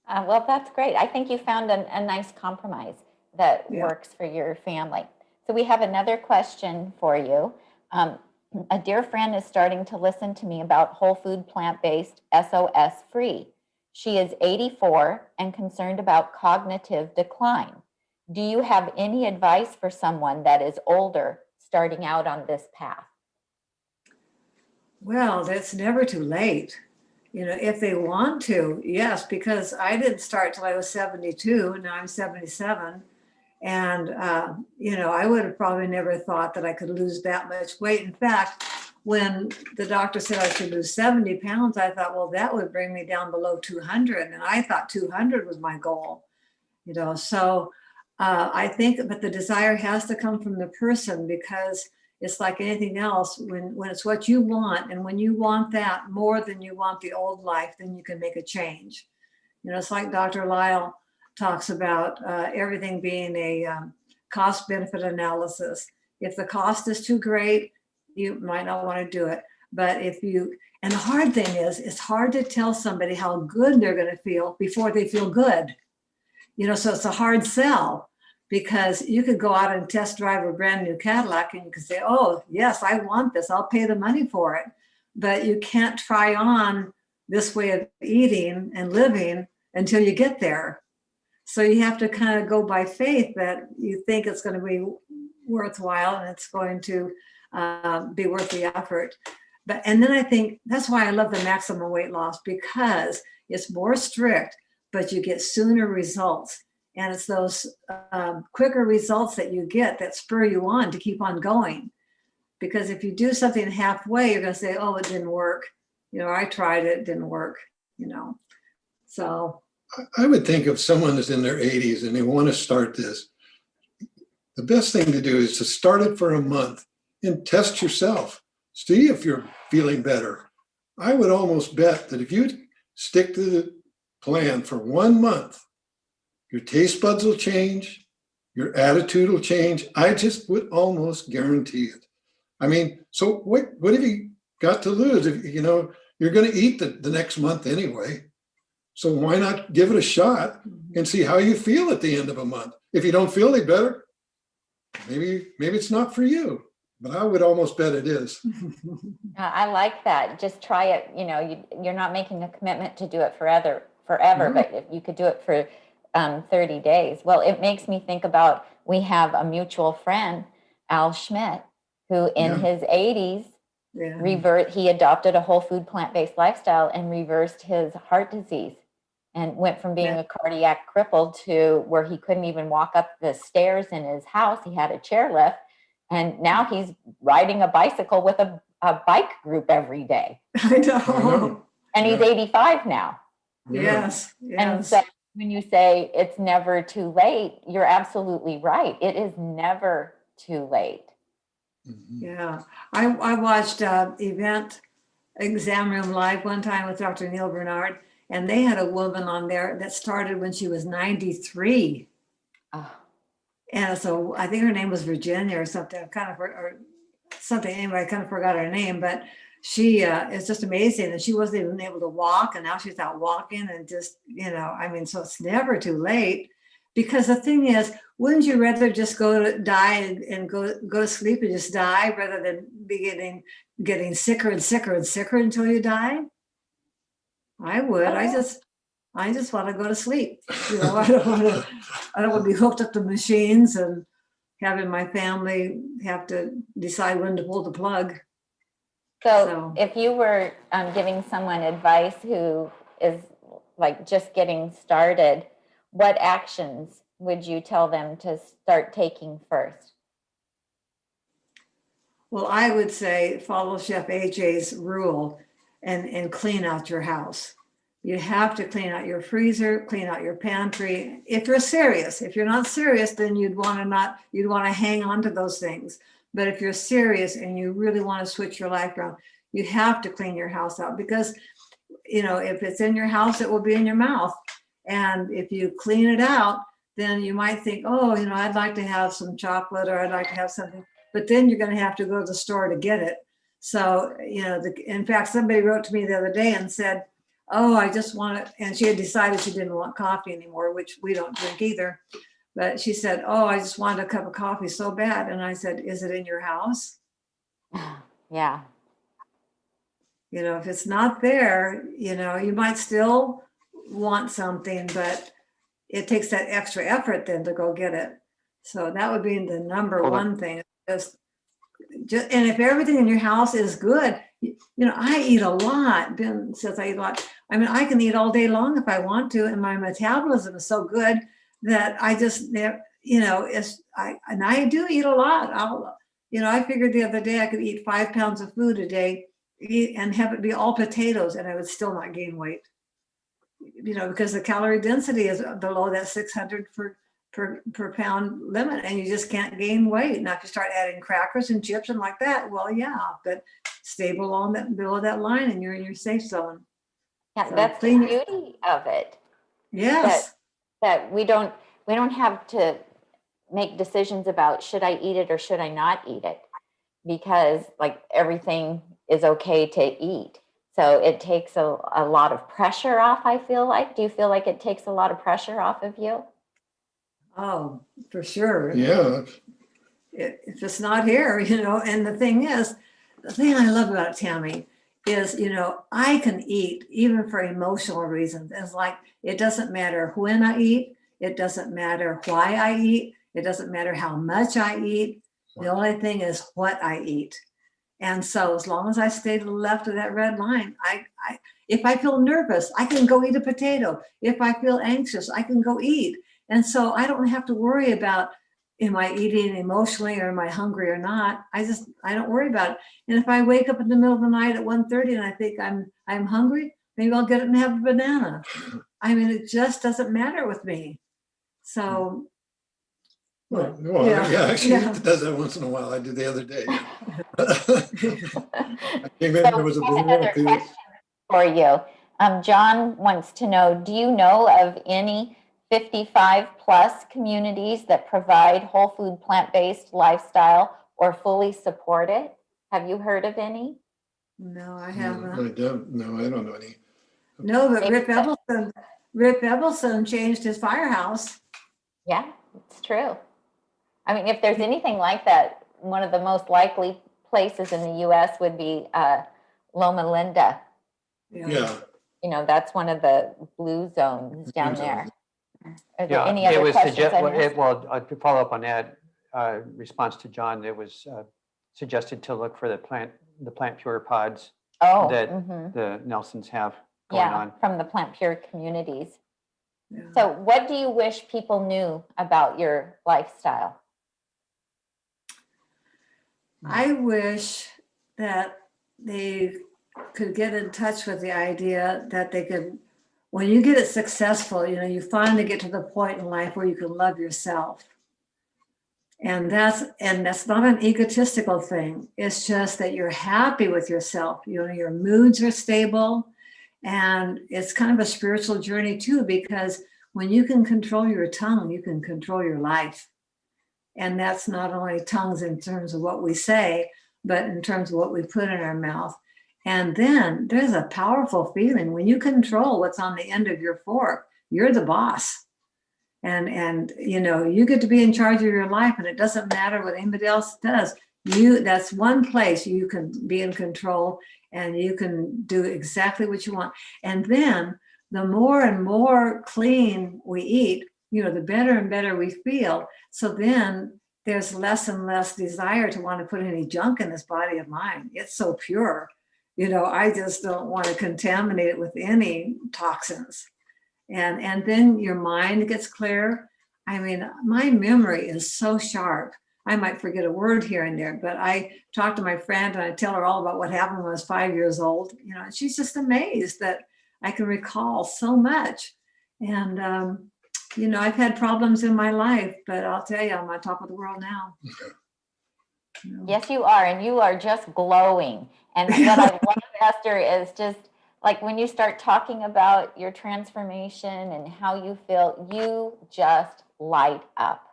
Well, that's great. I think you found a nice compromise that Yeah. works for your family. So we have another question for you. A dear friend is starting to listen to me about whole food, plant-based, SOS free. She is 84 and concerned about cognitive decline. Do you have any advice for someone that is older starting out on this path? Well, that's never too late. If they want to, yes, because I didn't start till I was 72. Now I'm 77. And, I would have probably never thought that I could lose that much weight. In fact, when the doctor said I should lose 70 pounds, I thought, well, that would bring me down below 200. And I thought 200 was my goal, So I think, but the desire has to come from the person, because it's like anything else. When it's what you want, and when you want that more than you want the old life, then you can make a change. It's like Dr. Lyle talks about everything being a cost-benefit analysis. If the cost is too great, you might not want to do it. But and the hard thing is, it's hard to tell somebody how good they're going to feel before they feel good. So it's a hard sell, because you could go out and test drive a brand new Cadillac and you could say, oh, yes, I want this. I'll pay the money for it. But you can't try on this way of eating and living until you get there. So you have to kind of go by faith that you think it's going to be worthwhile and it's going to be worth the effort. And then I think that's why I love the maximum weight loss, because it's more strict, but you get sooner results. And it's those quicker results that you get that spur you on to keep on going. Because if you do something halfway, you're going to say, oh, it didn't work. I tried it, didn't work, So I would think if someone is in their 80s and they want to start this, the best thing to do is to start it for a month and test yourself. See if you're feeling better. I would almost bet that if you stick to the plan for 1 month, your taste buds will change, your attitude will change. I just would almost guarantee it. I mean, so what have you got to lose? If you're going to eat the next month anyway. So why not give it a shot and see how you feel at the end of a month? If you don't feel any better, maybe it's not for you. But I would almost bet it is. I like that. Just try it. You're not making a commitment to do it forever, but if you could do it for 30 days. Well, it makes me think about, we have a mutual friend, Al Schmidt, who in his 80s, he adopted a whole food plant-based lifestyle and reversed his heart disease and went from being a cardiac cripple to where he couldn't even walk up the stairs in his house. He had a chairlift. And now he's riding a bicycle with a bike group every day. I know. And he's 85 now. Yes. And so when you say it's never too late, you're absolutely right. It is never too late. Yeah. I watched Event Exam Room Live one time with Dr. Neil Bernard, and they had a woman on there that started when she was 93. Oh. And so I think her name was Virginia or something, or something. Anyway, I kind of forgot her name, but she is just amazing. And she wasn't even able to walk, and now she's out walking and just, so it's never too late. Because the thing is, wouldn't you rather just go to die and go to sleep and just die rather than be getting sicker and sicker and sicker until you die? I would. I just want to go to sleep. I don't want to be hooked up to machines and having my family have to decide when to pull the plug. So if you were giving someone advice who is like just getting started, what actions would you tell them to start taking first? Well, I would say follow Chef AJ's rule and clean out your house. You have to clean out your freezer, clean out your pantry. If you're serious, if you're not serious, then you'd want to hang on to those things. But if you're serious and you really want to switch your life around, you have to clean your house out, because, if it's in your house, it will be in your mouth. And if you clean it out, then you might think, oh, I'd like to have some chocolate, or I'd like to have something, but then you're going to have to go to the store to get it. So, in fact, somebody wrote to me the other day and said, oh, I just want it. And she had decided she didn't want coffee anymore, which we don't drink either. But she said, oh, I just wanted a cup of coffee so bad. And I said, is it in your house? Yeah. If it's not there, you might still want something, but it takes that extra effort then to go get it. So that would be the number one thing. Just, and if everything in your house is good, I eat a lot. Ben says I eat a lot. I can eat all day long if I want to, and my metabolism is so good that I just, I do eat a lot. I figured the other day I could eat 5 pounds of food a day and have it be all potatoes, and I would still not gain weight. Because the calorie density is below that 600 per pound limit, and you just can't gain weight. Now, if you start adding crackers and chips and like that, well, yeah, but stay below that line, and you're in your safe zone. Yeah, so that's the beauty of it. Yes. That we don't have to make decisions about should I eat it or should I not eat it, because like everything is okay to eat. So it takes a lot of pressure off, I feel like. Do you feel like it takes a lot of pressure off of you? Oh, for sure. Yeah. If it's not here, and the thing I love about Tami is, I can eat even for emotional reasons. It's like, it doesn't matter when I eat. It doesn't matter why I eat. It doesn't matter how much I eat. The only thing is what I eat. And so as long as I stay to the left of that red line, if I feel nervous, I can go eat a potato. If I feel anxious, I can go eat. And so I don't have to worry about, am I eating emotionally or am I hungry or not? I don't worry about it. And if I wake up in the middle of the night at 1:30 and I think I'm hungry, maybe I'll get up and have a banana. I mean, it just doesn't matter with me. So. Well, Yeah. yeah, actually, Yeah. it does that once in a while. I did the other day. I came in, So there was a I have banana another peel. question for you. John wants to know, do you know of any 55 plus communities that provide whole food, plant-based lifestyle or fully support it? Have you heard of any? No, I I haven't. don't know any. No, but Maybe Rip Evelson changed his firehouse. Yeah, it's true. I mean, if there's anything like that, one of the most likely places in the U.S. would be Loma Linda. Yeah. You know, that's one of the blue zones down there. Are there any it other was questions? I missed? to follow up on that response to John, it was suggested to look for the plant pure pods Oh, that mhm. the Nelsons have going Yeah, on. from the Plant Pure communities. Yeah. So what do you wish people knew about your lifestyle? I wish that they could get in touch with the idea that they could, when you get it successful, you finally get to the point in life where you can love yourself. And that's not an egotistical thing. It's just that you're happy with yourself. Your moods are stable. And it's kind of a spiritual journey too, because when you can control your tongue, you can control your life. And that's not only tongues in terms of what we say, but in terms of what we put in our mouth. And then there's a powerful feeling when you control what's on the end of your fork, you're the boss. And you get to be in charge of your life, and it doesn't matter what anybody else does. That's one place you can be in control, and you can do exactly what you want. And then the more and more clean we eat, the better and better we feel. So then there's less and less desire to want to put any junk in this body of mine. It's so pure. I just don't want to contaminate it with any toxins. And then your mind gets clear. I mean, my memory is so sharp. I might forget a word here and there, but I talk to my friend and I tell her all about what happened when I was 5 years old. And she's just amazed that I can recall so much. And, I've had problems in my life, but I'll tell you, I'm on top of the world now. Yes, you are. And you are just glowing. And what I love, Esther, is just like when you start talking about your transformation and how you feel, you just light up.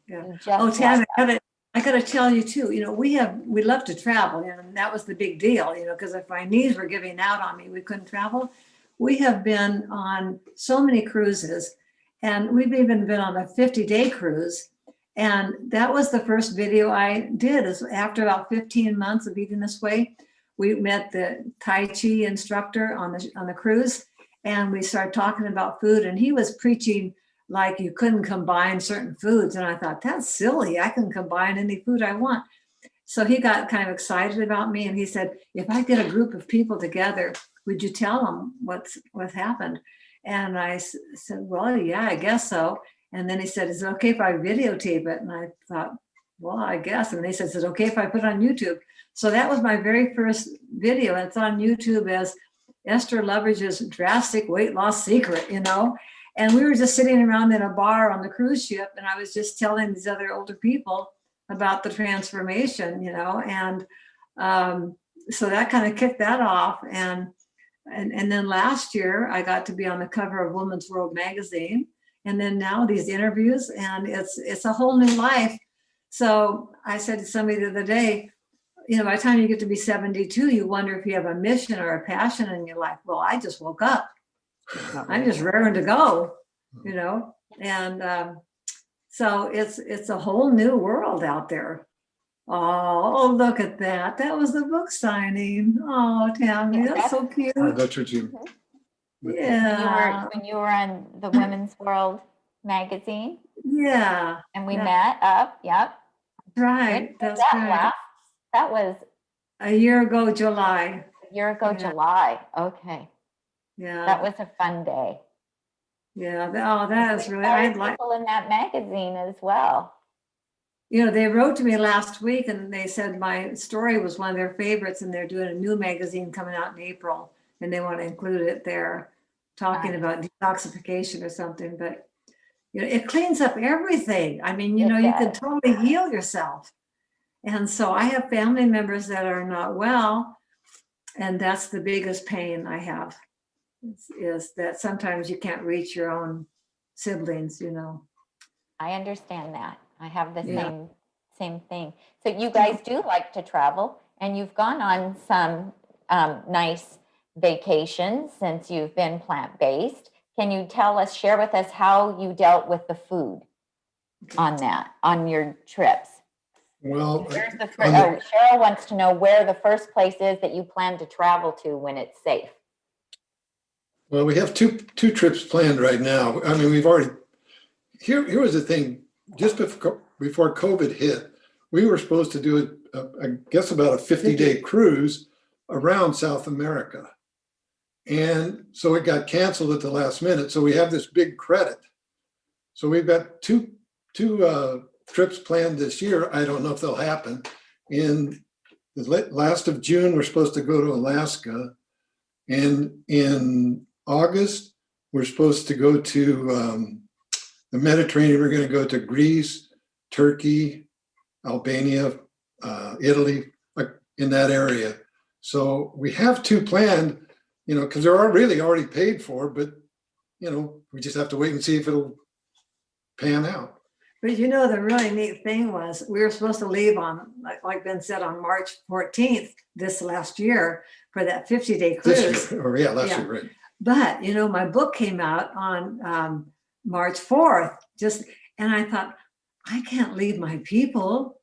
Yeah. You just Tami, light up. I got to tell you too, we love to travel, and that was the big deal, because if my knees were giving out on me, we couldn't travel. We have been on so many cruises, and we've even been on a 50-day cruise. And that was the first video I did, is after about 15 months of eating this way. We met the Tai Chi instructor on the cruise, and we started talking about food, and he was preaching like you couldn't combine certain foods. And I thought, that's silly. I can combine any food I want. So he got kind of excited about me, and he said, if I get a group of people together, would you tell them what happened? And I said, well, yeah, I guess so. And then he said, is it okay if I videotape it? And I thought, well, I guess. And they said, is it okay if I put it on YouTube? So that was my very first video. It's on YouTube as Esther Loveridge's drastic weight loss secret, And we were just sitting around in a bar on the cruise ship, and I was just telling these other older people about the transformation, And so that kind of kicked that off. And then last year, I got to be on the cover of Women's World magazine. And then now these interviews, and it's a whole new life. So I said to somebody the other day, by the time you get to be 72, you wonder if you have a mission or a passion in your life. Well, I just woke up. I'm just raring to go, And so it's a whole new world out there. Oh, look at that. That was the book signing. Oh, Tami, that's so cute. That's what you. Yeah. When you were on the Women's World magazine, Yeah. and we that- met up. Yep. Right. When That's was that right. last? That was A year ago, July. a year ago, Yeah. July. Okay. Yeah. That was a fun day. Yeah. Oh, that is We really, started I'd like, people in that magazine as well. you know, they wrote to me last week and they said my story was one of their favorites and they're doing a new magazine coming out in April and they want to include it there, talking Nice. about detoxification or something. But, you know, it cleans up everything. I mean, you It know, you can does. totally heal yourself. And so I have family members that are not well, and that's the biggest pain I have is that sometimes you can't reach your own siblings, you know. I understand that. I have the Yeah. same thing. So you guys do like to travel, and you've gone on some nice vacations since you've been plant-based. Can you share with us how you dealt with the food on your trips? Well, Where's the on the- Cheryl wants to know where the first place is that you plan to travel to when it's safe. well, we have two trips planned right now. I mean, we've already, here was the thing, just before COVID hit, we were supposed to do, I guess about a 50-day cruise around South America. And so it got canceled at the last minute. So we have this big credit. So we've got two trips planned this year. I don't know if they'll happen. In the last of June, we're supposed to go to Alaska. And in August, we're supposed to go to the Mediterranean. We're going to go to Greece, Turkey, Albania, Italy, in that area. So we have two planned, you know, because they're already paid for, but, you know, we just have to wait and see if it'll pan out. But you know, the really neat thing was we were supposed to leave on, like Ben said, on March 14th this last year for that 50-day cruise. This year, or last Yeah. year, right? But, you know, my book came out on March 4th, and I thought, I can't leave my people.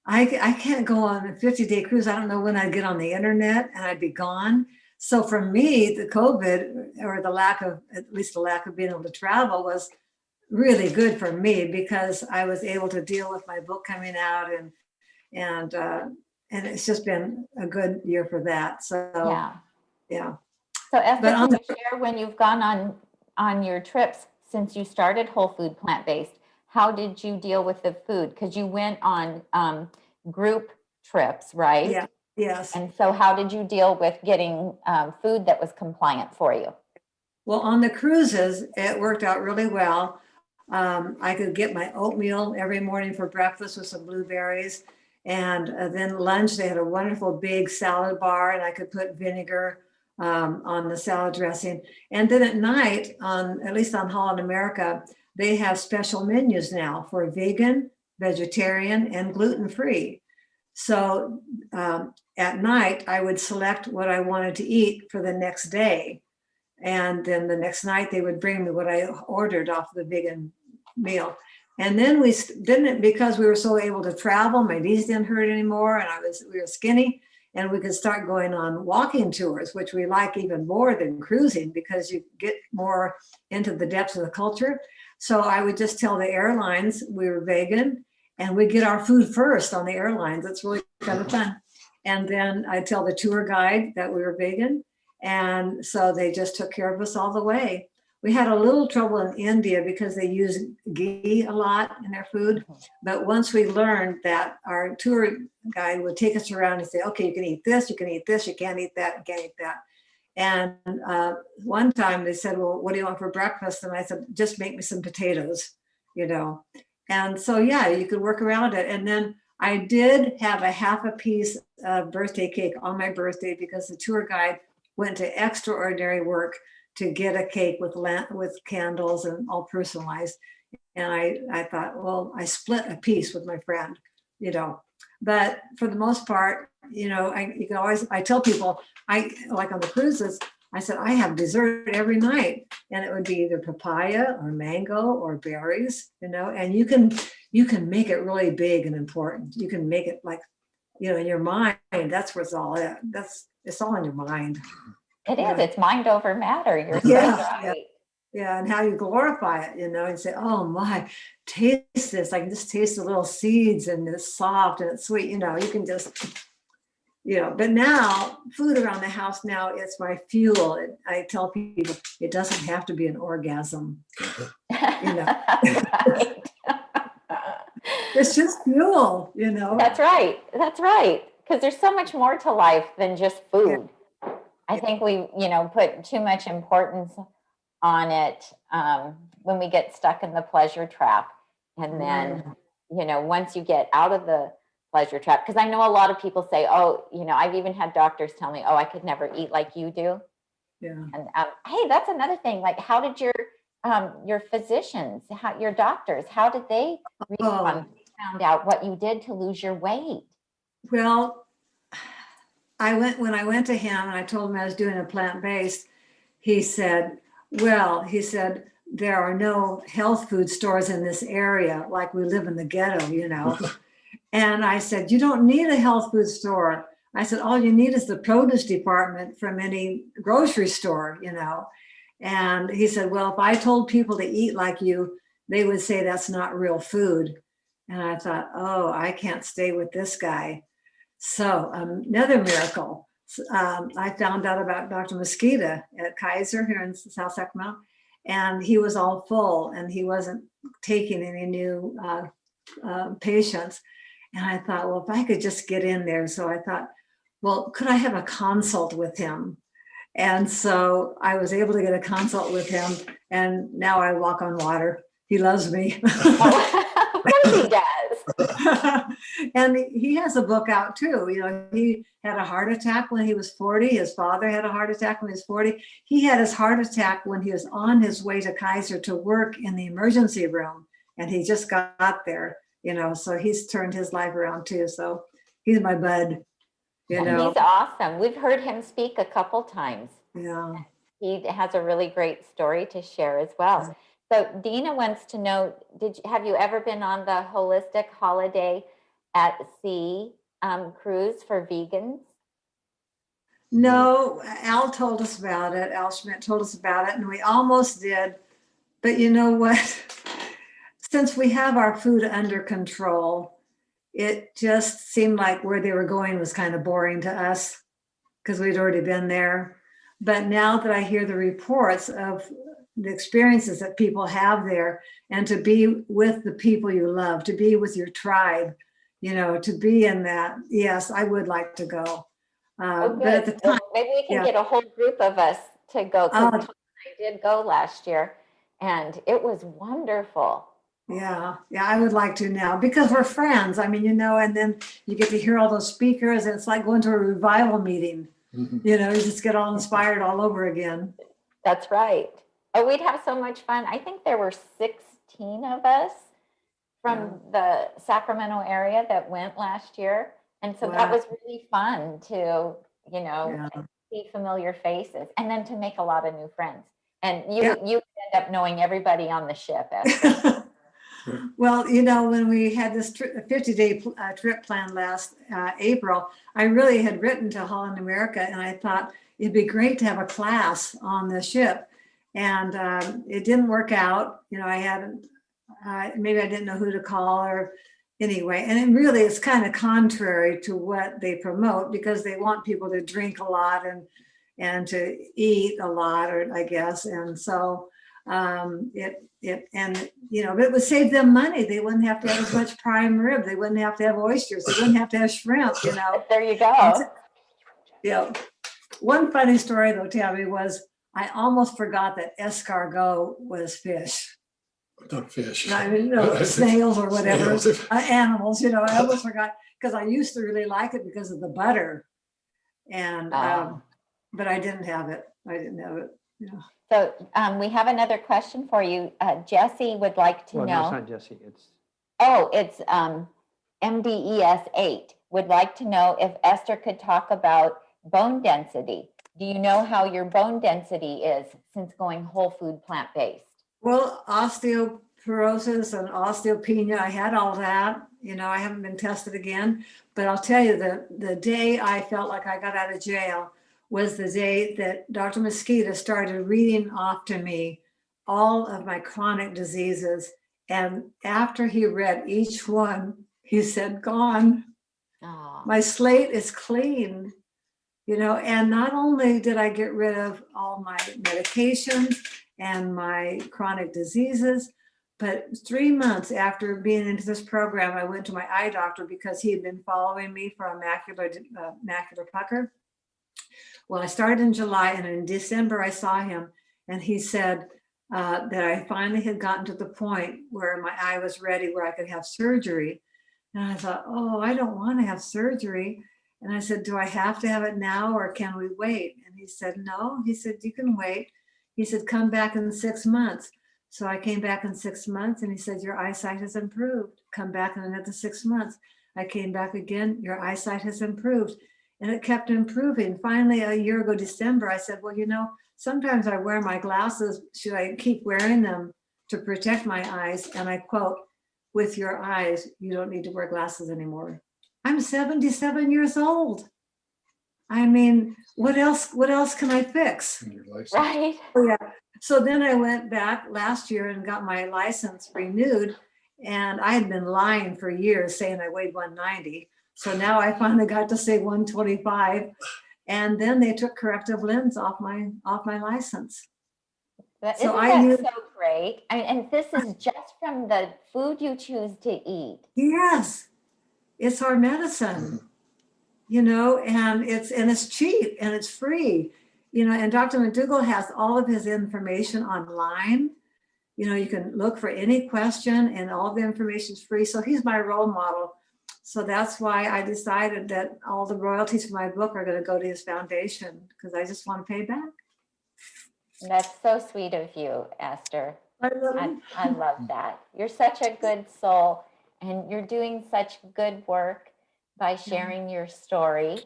I can't go on a 50-day cruise. I don't know when I'd get on the internet and I'd be gone. So for me, the COVID or at least the lack of being able to travel was really good for me because I was able to deal with my book coming out and it's just been a good year for that. So yeah. So Esther, But can you share when you've gone on your trips since you started Whole Food Plant-Based, how did you deal with the food? Because you went on group trips, right? Yeah. Yes. And so how did you deal with getting food that was compliant for you? Well, on the cruises, it worked out really well. I could get my oatmeal every morning for breakfast with some blueberries. And then lunch, they had a wonderful big salad bar and I could put vinegar on the salad dressing. And then at night, at least on Holland America, they have special menus now for vegan, vegetarian, and gluten-free. So at night, I would select what I wanted to eat for the next day. And then the next night they would bring me what I ordered off the vegan meal. And then we didn't, because we were so able to travel, my knees didn't hurt anymore and we were skinny and we could start going on walking tours, which we like even more than cruising because you get more into the depths of the culture. So I would just tell the airlines we were vegan and we get our food first on the airlines. That's really kind of fun. And then I tell the tour guide that we were vegan. And so they just took care of us all the way. We had a little trouble in India because they use ghee a lot in their food. But once we learned that our tour guide would take us around and say, okay, you can eat this, you can eat this, you can't eat that, you can't eat that. And one time they said, well, what do you want for breakfast? And I said, just make me some potatoes, you know. And so, yeah, you could work around it. And then I did have a half a piece of birthday cake on my birthday because the tour guide went to extraordinary work to get a cake with candles and all personalized. And I thought, well, I split a piece with my friend, you know. But for the most part, you know, I tell people, like on the cruises, I said, I have dessert every night. And it would be either papaya or mango or berries, you know, and you can make it really big and important. You can make it like, you know, in your mind, that's where it's all at. It's all in your mind. It is. It's mind over matter. You're so Yeah, right. Yeah, and how you glorify it, and say, oh my, taste this. I can just taste the little seeds and it's soft and it's sweet. You can just, but now food around the house now, it's my fuel. I tell people it doesn't have to be an orgasm. Right. It's just fuel, That's right. That's right. Because there's so much more to life than just food. I think we, put too much importance on it when we get stuck in the pleasure trap. And then, once you get out of the pleasure trap, because I know a lot of people say, oh, I've even had doctors tell me, oh, I could never eat like you do. Yeah. And hey, that's another thing. Like, how did your physicians, your doctors, how did they respond when they found out what you did to lose your weight? Well, when I went to him and I told him I was doing a plant-based, he said, there are no health food stores in this area, like we live in the ghetto, And I said, you don't need a health food store. I said, all you need is the produce department from any grocery store, And he said, well, if I told people to eat like you, they would say that's not real food. And I thought, oh, I can't stay with this guy. So another miracle. I found out about Dr. Mosqueda at Kaiser here in South Sacramento, and he was all full and he wasn't taking any new patients. And I thought, well, if I could just get in there. So I thought, well, could I have a consult with him? And so I was able to get a consult with him, and now I walk on water. He loves me. Of course he does. And he has a book out too. He had a heart attack when he was 40. His father had a heart attack when he was 40. He had his heart attack when he was on his way to Kaiser to work in the emergency room. And he just got there, so he's turned his life around too. So he's my bud, He's awesome. We've heard him speak a couple times. Yeah. He has a really great story to share as well. So Dina wants to know, have you ever been on the Holistic Holiday at Sea cruise for vegans? No, Al told us about it. Al Schmidt told us about it, and we almost did. But you know what? Since we have our food under control, it just seemed like where they were going was kind of boring to us because we'd already been there. But now that I hear the reports of the experiences that people have there, and to be with the people you love, to be with your tribe, to be in that, yes, I would like to go. But at the time, maybe we can get a whole group of us to go. I did go last year, and it was wonderful. Yeah, I would like to now because we're friends. I mean, and then you get to hear all those speakers, and it's like going to a revival meeting. Mhm. You just get all inspired all over again. That's right. Oh, we'd have so much fun. I think there were 16 of us from the Sacramento area that went last year. And so that was really fun to, see familiar faces and then to make a lot of new friends. And you end up knowing everybody on the ship. Well, when we had this 50-day trip planned last April, I really had written to Holland America, and I thought it'd be great to have a class on the ship. And it didn't work out. I hadn't, maybe I didn't know who to call or anyway. And it really is kind of contrary to what they promote because they want people to drink a lot and to eat a lot, or I guess. And so it would save them money. They wouldn't have to have as much prime rib. They wouldn't have to have oysters. They wouldn't have to have shrimp, There you go. One funny story though, Tami, was I almost forgot that escargot was fish. Not fish. I mean, snails or whatever, animals, I almost forgot because I used to really like it because of the butter. And, but I didn't have it. Yeah. So we have another question for you. Jesse would like to know. No, it's not Jesse. It's MDES8 would like to know if Esther could talk about bone density. Do you know how your bone density is since going whole food plant-based? Well, osteoporosis and osteopenia, I had all that. I haven't been tested again, but I'll tell you the day I felt like I got out of jail was the day that Dr. Mosqueda started reading off to me all of my chronic diseases. And after he read each one, he said, gone. Oh, My slate is clean, and not only did I get rid of all my medications and my chronic diseases, but 3 months after being into this program, I went to my eye doctor because he had been following me for a macular pucker. Well, I started in July, and in December I saw him, and he said that I finally had gotten to the point where my eye was ready, where I could have surgery. And I thought, oh, I don't want to have surgery. And I said, do I have to have it now, or can we wait? And he said, no. He said, you can wait. He said, come back in 6 months. So I came back in 6 months, and he said, your eyesight has improved. Come back in another 6 months. I came back again, your eyesight has improved. And it kept improving. Finally, a year ago, December, I said, well, sometimes I wear my glasses. Should I keep wearing them to protect my eyes? And I quote, with your eyes, you don't need to wear glasses anymore. I'm 77 years old. I mean, what else can I fix? right. Oh, yeah. So then I went back last year and got my license renewed. And I had been lying for years saying I weighed 190. So now I finally got to say 125. And then they took corrective lens off my license. Isn't that so great? And this is just from the food you choose to eat. Yes, it's our medicine, and it's cheap and it's free, and Dr. McDougall has all of his information online. You can look for any question, and all the information is free. So he's my role model. So that's why I decided that all the royalties for my book are going to go to his foundation, because I just want to pay back. That's so sweet of you, Esther. I love that. You're such a good soul, and you're doing such good work by sharing your story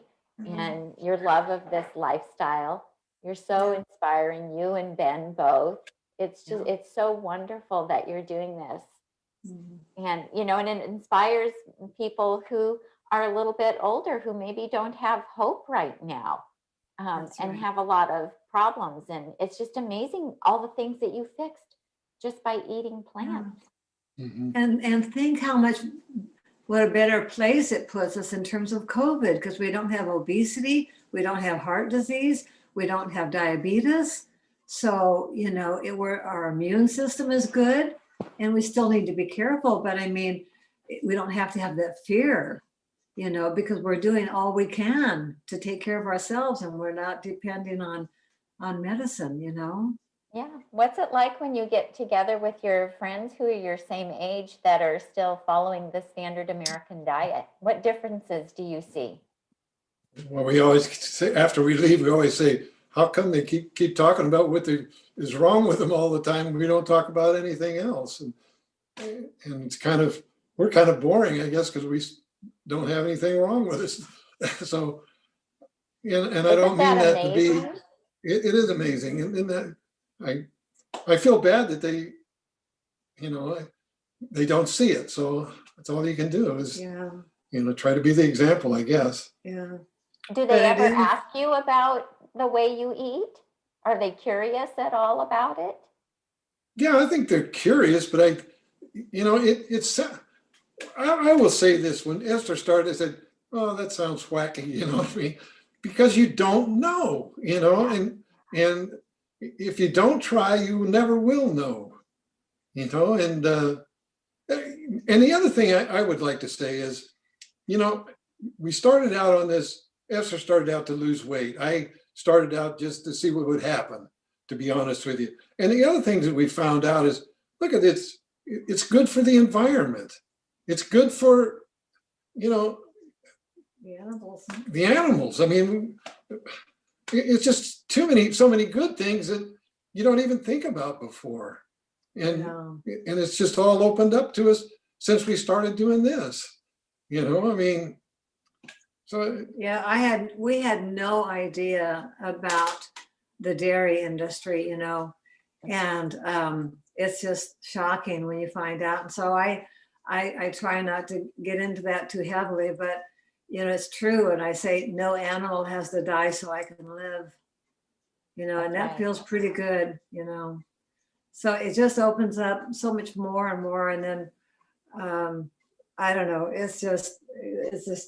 and your love of this lifestyle. You're so inspiring, you and Ben both. It's just, it's so wonderful that you're doing this. And, and it inspires people who are a little bit older, who maybe don't have hope right now. And have a lot of problems. And it's just amazing all the things that you fixed just by eating plants. And think what a better place it puts us in terms of COVID, because we don't have obesity, we don't have heart disease, we don't have diabetes. So, our immune system is good, and we still need to be careful. But I mean, we don't have to have that fear. Because we're doing all we can to take care of ourselves, and we're not depending on medicine, Yeah. What's it like when you get together with your friends who are your same age that are still following the standard American diet? What differences do you see? Well, we always say, after we leave, we always say, how come they keep talking about what is wrong with them all the time? We don't talk about anything else. And it's we're kind of boring, I guess, because we don't have anything wrong with us. So, and I don't mean that to be, it is amazing. And that I feel bad that they don't see it. So that's all you can do is, try to be the example, I guess. Yeah. Do they ever ask you about the way you eat? Are they curious at all about it? Yeah, I think they're curious, but I will say this, when Esther started, I said, oh, that sounds wacky, what I mean? Because you don't know, and if you don't try, you never will know, and the other thing I would like to say is, we started out on this, Esther started out to lose weight. I started out just to see what would happen, to be honest with you. And the other things that we found out is, look at this, it's good for the environment. It's good for, the animals. I mean, it's just so many good things that you don't even think about before. And it's just all opened up to us since we started doing this. I mean, so. Yeah, we had no idea about the dairy industry, and it's just shocking when you find out. And so I try not to get into that too heavily, but it's true. And I say no animal has to die so I can live, and that feels pretty good, So it just opens up so much more and more. And then, I don't know, it's just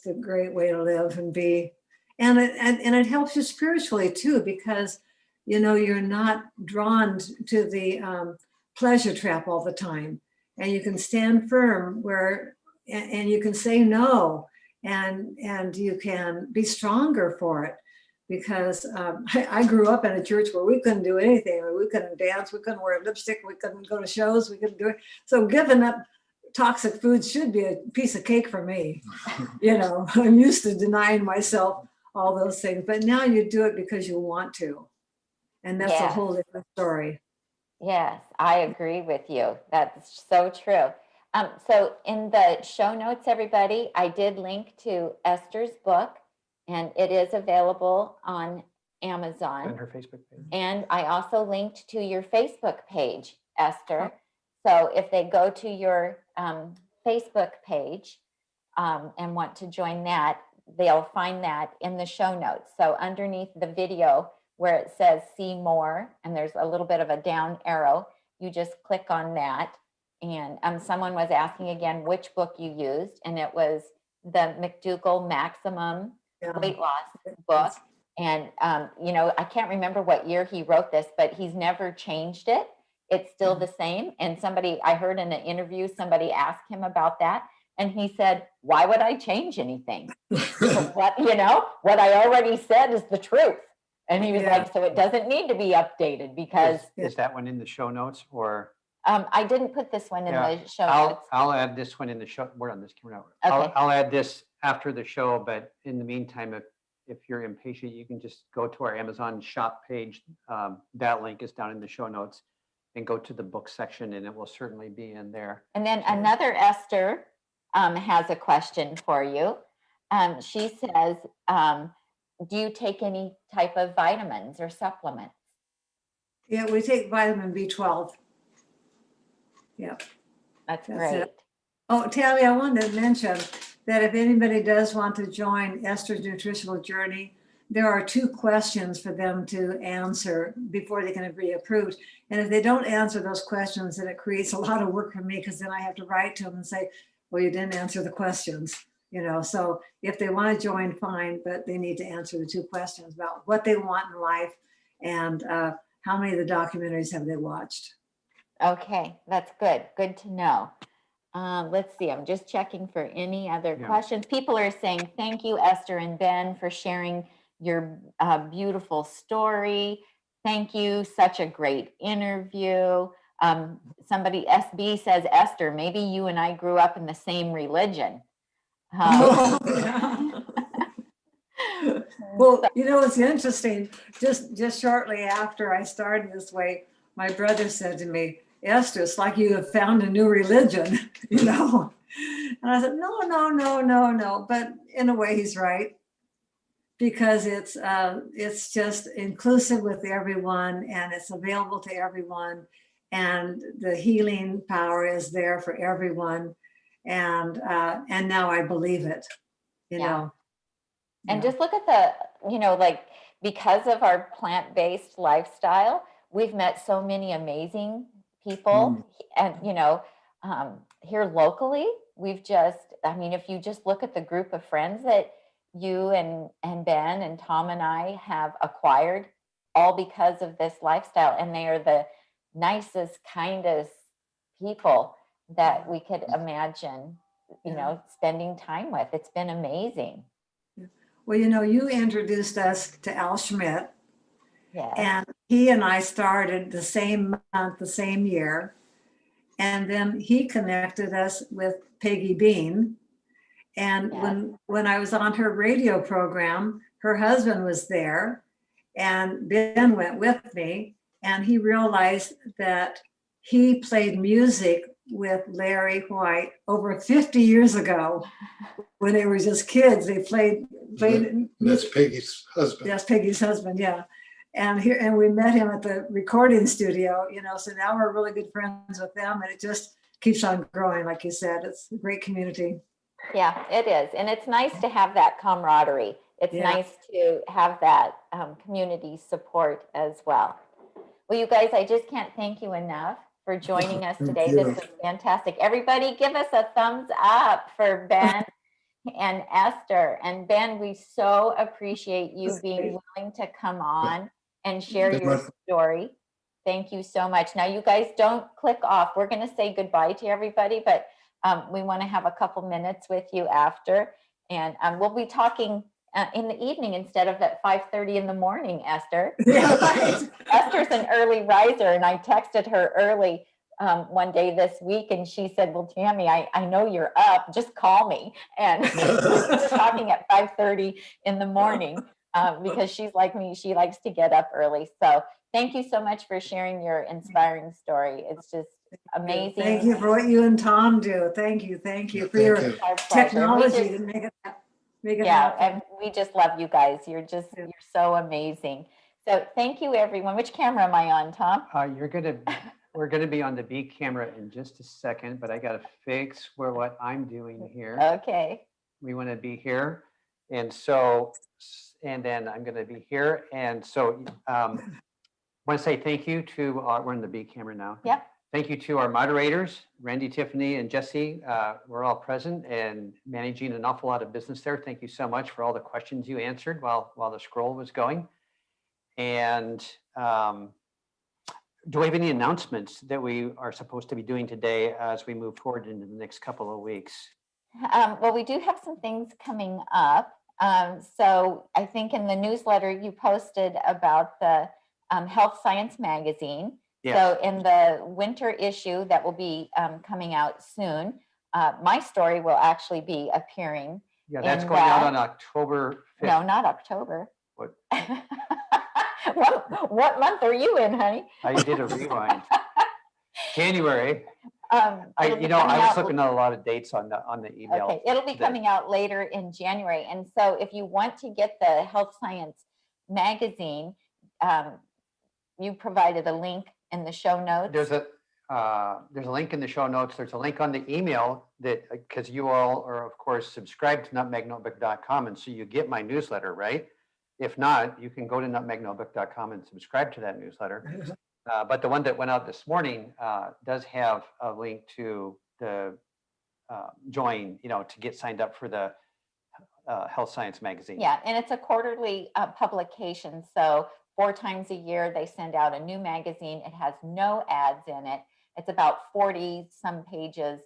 a great way to live and be. And it helps you spiritually too, because, you're not drawn to the pleasure trap all the time. And you can stand firm and you can say no, and you can be stronger for it. Because I grew up in a church where we couldn't do anything. We couldn't dance, we couldn't wear lipstick, we couldn't go to shows, we couldn't do it. So giving up toxic foods should be a piece of cake for me. I'm used to denying myself all those things, but now you do it because you want to. And that's a whole different story. Yes, I agree with you. That's so true. So in the show notes, everybody, I did link to Esther's book, and it is available on Amazon. And her Facebook page. And I also linked to your Facebook page, Esther. So if they go to your Facebook page and want to join that, they'll find that in the show notes. So underneath the video where it says see more, and there's a little bit of a down arrow, you just click on that. And someone was asking again which book you used, and it was the McDougall Maximum Weight Loss book. And, I can't remember what year he wrote this, but he's never changed it. It's still the same. And I heard in an interview, somebody asked him about that. And he said, why would I change anything? What I already said is the truth. And he was like, so it doesn't need to be updated because. Is that one in the show notes or? I didn't put this one in the show notes. I'll add this one in the show. We're on this camera now. Okay. I'll add this after the show, but in the meantime, if you're impatient, you can just go to our Amazon shop page. That link is down in the show notes, and go to the book section, and it will certainly be in there. And then another Esther has a question for you. She says, do you take any type of vitamins or supplements? Yeah, we take vitamin B12. Yeah. That's great. It. Oh, Tami, I wanted to mention that if anybody does want to join Esther's nutritional journey, there are 2 questions for them to answer before they can be approved. And if they don't answer those questions, then it creates a lot of work for me, because then I have to write to them and say, well, you didn't answer the questions. So if they want to join, fine, but they need to answer the 2 questions about what they want in life and how many of the documentaries have they watched. Okay, that's good. Good to know. Let's see, I'm just checking for any other questions. People are saying, thank you, Esther and Ben, for sharing your beautiful story. Thank you, such a great interview. Somebody, SB says, Esther, maybe you and I grew up in the same religion. Well, it's interesting. Just shortly after I started this way, my brother said to me, Esther, it's like you have found a new religion, And I said, no. But in a way, he's right, because it's just inclusive with everyone, and it's available to everyone, and the healing power is there for everyone, and now I believe it, And just look at the, because of our plant-based lifestyle, we've met so many amazing people. And, here locally, if you just look at the group of friends that you and Ben and Tom and I have acquired, all because of this lifestyle, and they are the nicest, kindest people that we could imagine, spending time with. It's been amazing. Well, you introduced us to Al Schmidt. Yeah. And he and I started the same month, the same year. And then he connected us with Peggy Bean. And when I was on her radio program, her husband was there, and Ben went with me, and he realized that he played music with Larry White over 50 years ago when they were just kids. They played. That's Peggy's husband. That's Peggy's husband, yeah. And we met him at the recording studio, so now we're really good friends with them, and it just keeps on growing. Like you said, it's a great community. Yeah, it is. And it's nice to have that camaraderie. It's nice to have that community support as well. Well, you guys, I just can't thank you enough for joining us Thank today. you. This was fantastic. Everybody give us a thumbs up for Ben and Esther. And Ben, we so appreciate you being willing to come on and share your story. Thank you so much. Now, you guys don't click off. We're going to say goodbye to everybody, but we want to have a couple minutes with you after. And we'll be talking in the evening instead of at 5:30 in the morning, Esther. Yeah, right. Esther's an early riser, and I texted her early one day this week, and she said, well, Tami, I know you're up, just call me. And we're talking at 5:30 in the morning because she's like me, she likes to get up early. So thank you so much for sharing your inspiring story. It's just amazing. Thank you for what you and Tom do. Thank you for your Our pleasure. technology to make it Yeah, happen. and we just love you guys. You're so amazing. So thank you, everyone. Which camera am I on, Tom? We're gonna be on the B camera in just a second, but I gotta fix what I'm doing here. Okay. We want to be here, and then I'm going to be here, and so want to say thank you to we're in the B camera now. Yep. Thank you to our moderators, Randy, Tiffany, and Jesse. We're all present and managing an awful lot of business there. Thank you so much for all the questions you answered while the scroll was going. And do we have any announcements that we are supposed to be doing today as we move forward into the next couple of weeks? Well, we do have some things coming up. So I think in the newsletter you posted about the Health Science magazine. Yes. So in the winter issue that will be coming out soon, my story will actually be appearing. Yeah, that's going out on October 5th. No, not October. What? What month are you in, honey? I did a rewind. January. I was looking at a lot of dates on the email. Okay, it'll be coming out later in January. And so if you want to get the Health Science magazine, you provided a link in the show notes. There's a link in the show notes. There's a link on the email that, because you all are, of course, subscribed to nutmegnotebook.com, and so you get my newsletter, right? If not, you can go to nutmegnotebook.com and subscribe to that newsletter. But the one that went out this morning does have a link to the join, to get signed up for the Health Science magazine. Yeah, and it's a quarterly publication. So 4 times a year, they send out a new magazine. It has no ads in it. It's about 40 some pages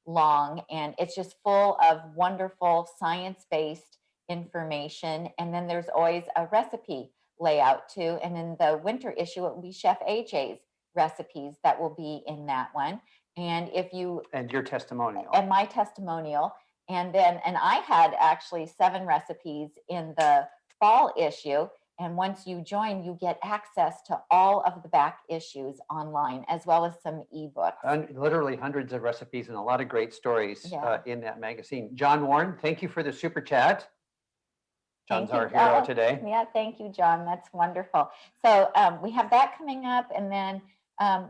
long, and it's just full of wonderful science-based information. And then there's always a recipe layout too. And in the winter issue, it will be Chef AJ's recipes that will be in that one. And your testimonial. And my testimonial. And I had actually 7 recipes in the fall issue. And once you join, you get access to all of the back issues online, as well as some ebooks. Literally hundreds of recipes and a lot of great stories in that magazine. John Warren, thank you for the super chat. John's our hero today. Yeah, thank you, John. That's wonderful. So we have that coming up, and then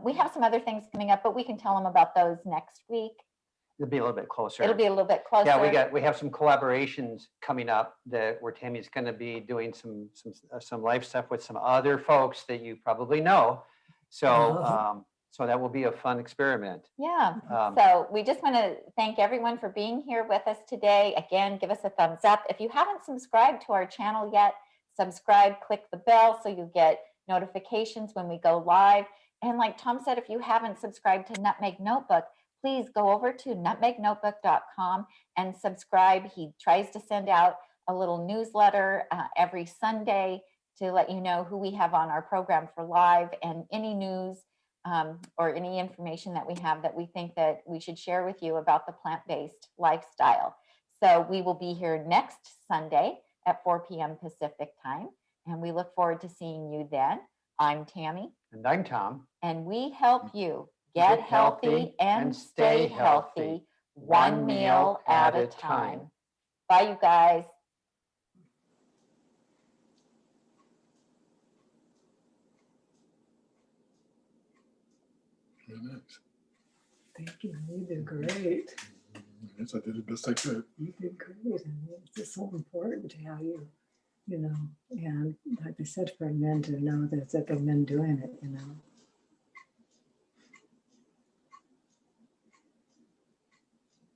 we have some other things coming up, but we can tell them about those next week. It'll be a little bit closer. It'll be a little bit closer. Yeah, we have some collaborations coming up where Tami's going to be doing some live stuff with some other folks that you probably know. So so that will be a fun experiment. Yeah. So we just want to thank everyone for being here with us today. Again, give us a thumbs up. If you haven't subscribed to our channel yet, subscribe, click the bell so you get notifications when we go live. And like Tom said, if you haven't subscribed to Nutmeg Notebook, please go over to nutmegnotebook.com and subscribe. He tries to send out a little newsletter every Sunday to let you know who we have on our program for live, and any news or any information that we have that we think that we should share with you about the plant-based lifestyle. So we will be here next Sunday at 4 p.m. Pacific time, and we look forward to seeing you then. I'm Tami. And I'm Tom. And we help you get healthy and stay healthy, one meal at a time. Bye, you guys. Thank you. You did great. Yes, I did the best I could. You did great. I mean, it's just so important how you you know, and like I said, for men to know that there are men doing it, you know.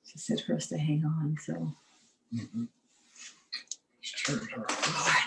She said for us to hang on, so. Mhm. Sure. Lord.